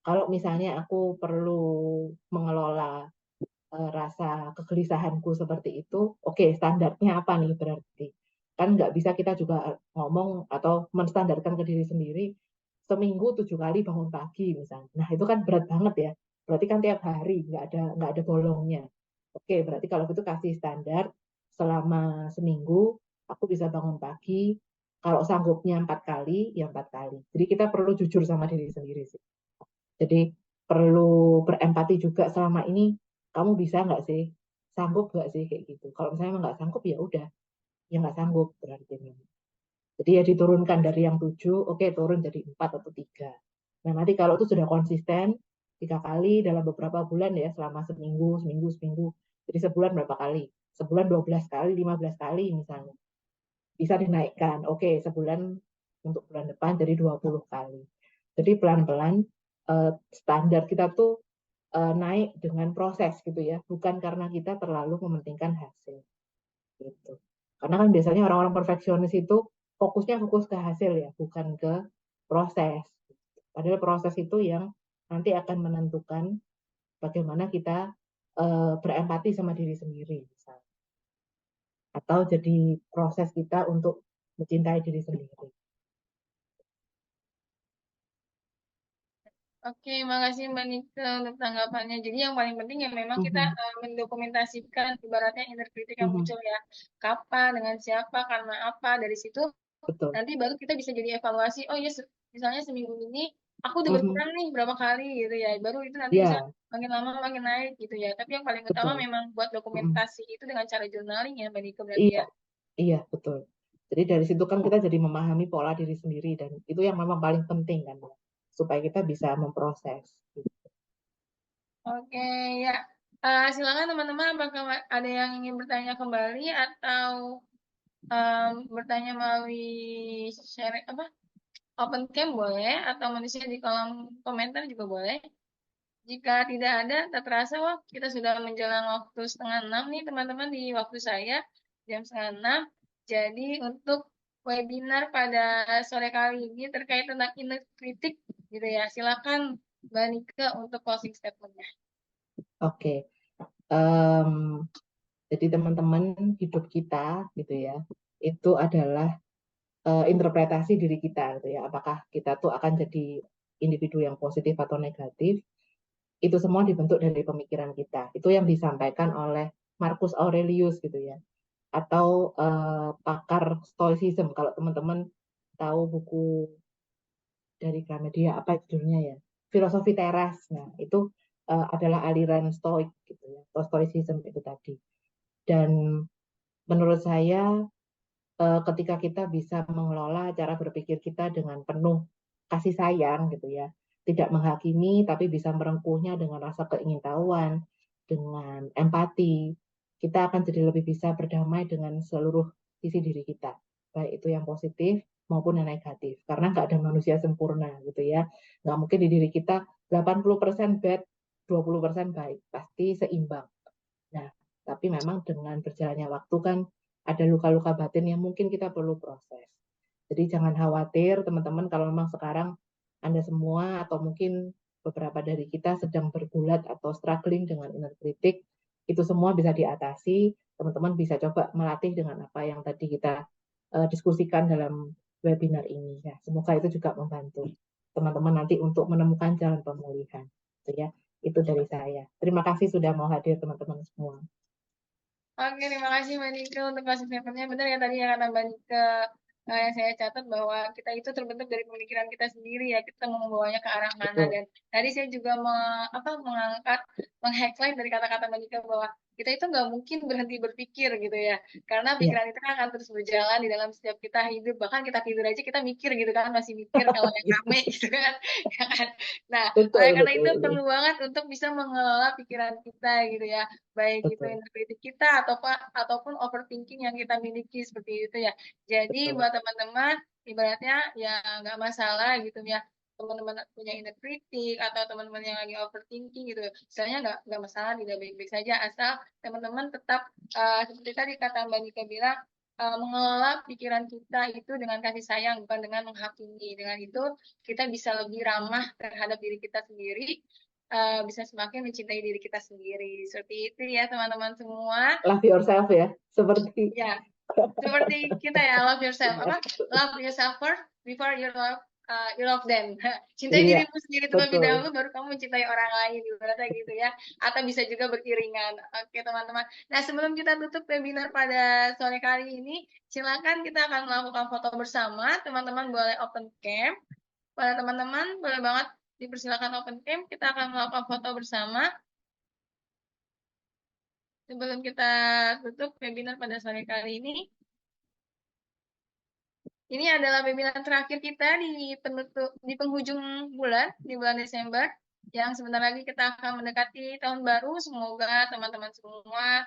kalau misalnya aku perlu mengelola rasa kegelisahanku seperti itu, oke, standarnya apa nih berarti? Kan nggak bisa kita juga ngomong atau menstandarkan ke diri sendiri, seminggu 7 kali bangun pagi misalnya. Nah, itu kan berat banget ya. Berarti kan tiap hari nggak ada bolongnya. Oke, berarti kalau gitu kasih standar selama seminggu aku bisa bangun pagi. Kalau sanggupnya 4 kali, ya 4 kali. Jadi kita perlu jujur sama diri sendiri sih. Jadi perlu berempati juga selama ini kamu bisa nggak sih, sanggup nggak sih kayak gitu. Kalau misalnya emang nggak sanggup ya udah, ya nggak sanggup berarti. Jadi ya diturunkan dari yang 7, oke turun jadi 4 atau 3. Nah nanti kalau itu sudah konsisten 3 kali dalam beberapa bulan ya, selama seminggu, seminggu, seminggu. Jadi sebulan berapa kali? Sebulan 12 kali, 15 kali misalnya. Bisa dinaikkan. Oke, sebulan untuk bulan depan jadi 20 kali. Jadi pelan-pelan standar kita tuh naik dengan proses gitu ya, bukan karena kita terlalu mementingkan hasil gitu. Karena kan biasanya orang-orang perfeksionis itu fokusnya fokus ke hasil ya, bukan ke proses. Padahal proses itu yang nanti akan menentukan bagaimana kita berempati sama diri sendiri, misalnya. Atau jadi proses kita untuk mencintai diri sendiri. Oke, makasih Mbak Nika untuk tanggapannya. Jadi yang paling penting ya memang kita mendokumentasikan ibaratnya inner critic yang muncul ya. Kapan, dengan siapa, karena apa. Dari situ Betul. nanti baru kita bisa jadi evaluasi. Oh iya, misalnya seminggu ini aku udah berkurang nih berapa kali gitu ya. Baru itu nanti bisa makin lama makin naik gitu ya. Tapi yang paling utama Betul. memang buat dokumentasi itu dengan cara journaling ya Mbak Nika berarti ya. Iya, betul. Jadi dari situ kan kita jadi memahami pola diri sendiri dan itu yang memang paling penting kan, supaya kita bisa memproses. Oke, ya. Silakan teman-teman, apakah ada yang ingin bertanya kembali atau bertanya melalui share open cam boleh atau menulisnya di kolom komentar juga boleh. Jika tidak ada, tak terasa wah kita sudah menjelang waktu 5:30 nih teman-teman di waktu saya jam 5:30. Jadi untuk webinar pada sore kali ini terkait tentang inner kritik gitu ya. Silakan Mbak Nika untuk closing statement-nya. Oke. Jadi teman-teman, hidup kita gitu ya, itu adalah interpretasi diri kita gitu ya. Apakah kita tuh akan jadi individu yang positif atau negatif? Itu semua dibentuk dari pemikiran kita. Itu yang disampaikan oleh Marcus Aurelius gitu ya. Atau pakar Stoicism. Kalau teman-teman tahu buku dari Gramedia, apa judulnya ya? Filosofi Teras. Nah, itu adalah aliran Stoik gitu ya. Atau Stoicism itu tadi. Dan menurut saya ketika kita bisa mengelola cara berpikir kita dengan penuh kasih sayang gitu ya, tidak menghakimi tapi bisa merengkuhnya dengan rasa keingintahuan, dengan empati, kita akan jadi lebih bisa berdamai dengan seluruh sisi diri kita, baik itu yang positif maupun yang negatif, karena nggak ada manusia sempurna gitu ya, nggak mungkin di diri kita 80% bad, 20% baik, pasti seimbang. Nah, tapi memang dengan berjalannya waktu kan ada luka-luka batin yang mungkin kita perlu proses. Jadi jangan khawatir teman-teman kalau memang sekarang Anda semua atau mungkin beberapa dari kita sedang bergulat atau struggling dengan inner critic, itu semua bisa diatasi teman-teman bisa coba melatih dengan apa yang tadi kita diskusikan dalam webinar ini. Ya, semoga itu juga membantu teman-teman nanti untuk menemukan jalan pemulihan. Gitu ya. Itu dari saya. Terima kasih sudah mau hadir teman-teman semua. Oke, terima kasih Mbak Nike untuk kasih statementnya. Benar ya tadi yang kata Mbak Nike, yang saya catat bahwa kita itu terbentuk dari pemikiran kita sendiri ya, kita mau membawanya ke arah mana. Betul. Dan tadi saya juga mengangkat, meng-highlight dari kata-kata Mbak Nike bahwa kita itu nggak mungkin berhenti berpikir gitu ya, karena Ya, pikiran itu kan akan terus berjalan di dalam setiap kita hidup, bahkan kita tidur aja kita mikir gitu kan, masih mikir kalau yang rame gitu kan. Ya kan? Nah, betul, oleh karena itu betul. perlu banget untuk bisa mengelola pikiran kita gitu ya, baik itu Betul, inner critic kita ataupun overthinking yang kita miliki seperti itu ya. Jadi betul. buat teman-teman ibaratnya ya nggak masalah gitu ya, teman-teman punya inner critic atau teman-teman yang lagi overthinking gitu, misalnya nggak masalah, tidak baik-baik saja asal teman-teman tetap seperti tadi kata Mbak Nika bilang, mengelola pikiran kita itu dengan kasih sayang bukan dengan menghakimi. Dengan itu kita bisa lebih ramah terhadap diri kita sendiri, bisa semakin mencintai diri kita sendiri. Seperti itu ya teman-teman semua. Love yourself ya, seperti Ya, seperti kita ya, love yourself. ya, Love yourself first before you love them. Cintai iya, dirimu sendiri terlebih betul. dahulu, baru kamu mencintai orang lain, ibaratnya gitu ya. Atau bisa juga beriringan. Oke teman-teman. Nah sebelum kita tutup webinar pada sore kali ini, silakan kita akan melakukan foto bersama. Teman-teman boleh open cam. Pada teman-teman boleh banget dipersilakan open cam. Kita akan melakukan foto bersama. Sebelum kita tutup webinar pada sore kali ini. Ini adalah webinar terakhir kita di penghujung bulan, di bulan Desember, yang sebentar lagi kita akan mendekati tahun baru. Semoga teman-teman semua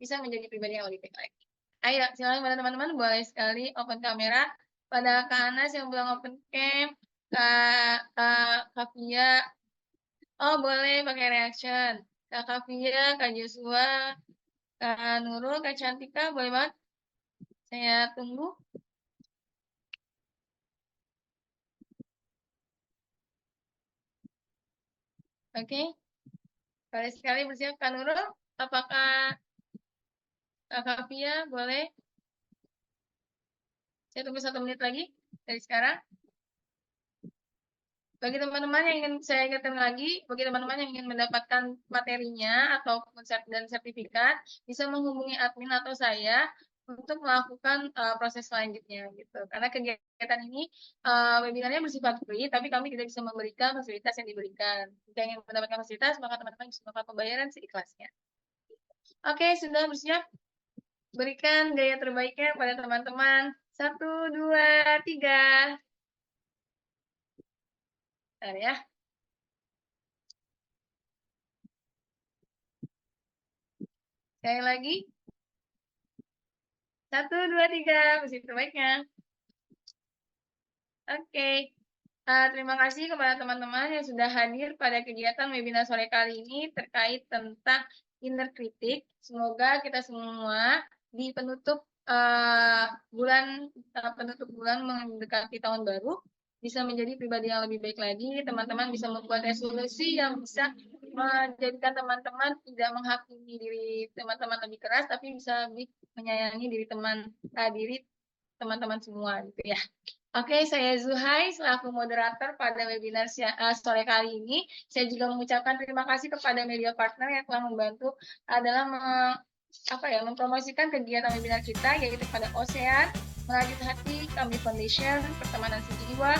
bisa menjadi pribadi yang lebih baik lagi. Ayo, silakan pada teman-teman boleh sekali open kamera. Pada Kak Anas yang belum open cam, Kak Fia, oh boleh pakai reaction. Kak Fia, Kak Joshua, Kak Nurul, Kak Cantika, boleh banget. Saya tunggu. Oke, boleh sekali bersiap Kak Nurul. Apakah Kak Fia boleh? Saya tunggu 1 menit lagi dari sekarang. Bagi teman-teman yang ingin saya ingatkan lagi, bagi teman-teman yang ingin mendapatkan materinya atau dan sertifikat, bisa menghubungi admin atau saya untuk melakukan proses selanjutnya gitu. Karena kegiatan ini webinarnya bersifat free, tapi kami tidak bisa memberikan fasilitas yang diberikan. Jika ingin mendapatkan fasilitas, maka teman-teman bisa melakukan pembayaran seikhlasnya. Oke, sudah bersiap? Berikan gaya terbaiknya pada teman-teman. 1, 2, 3. Bentar ya. Sekali lagi. 1, 2, 3. Musik terbaiknya. Oke. Terima kasih kepada teman-teman yang sudah hadir pada kegiatan webinar sore kali ini terkait tentang inner critic. Semoga kita semua di penutup bulan mendekati tahun baru bisa menjadi pribadi yang lebih baik lagi. Teman-teman bisa membuat resolusi yang bisa menjadikan teman-teman tidak menghakimi diri teman-teman lebih keras, tapi bisa lebih menyayangi diri teman-teman semua gitu ya. Oke, saya Zuhai selaku moderator pada webinar sore kali ini. Saya juga mengucapkan terima kasih kepada media partner yang telah membantu dalam mempromosikan kegiatan webinar kita, yaitu pada Ocean, Merajut Hati, Kami Foundation, Pertemanan Sejiwa,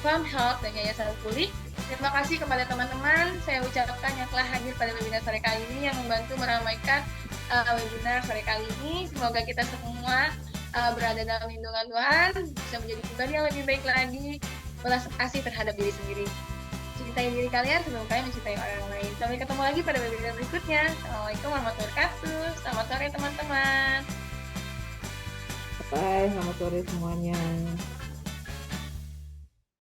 Farm Health, dan Yayasan Pulih. Terima kasih kepada teman-teman saya ucapkan yang telah hadir pada webinar sore kali ini yang membantu meramaikan webinar sore kali ini. Semoga kita semua berada dalam lindungan Tuhan, bisa menjadi pribadi yang lebih baik lagi, belas kasih terhadap diri sendiri. Cintai diri kalian sebelum kalian mencintai orang lain. Sampai ketemu lagi pada webinar berikutnya. Assalamualaikum warahmatullahi wabarakatuh. Selamat sore teman-teman. Bye, selamat sore semuanya.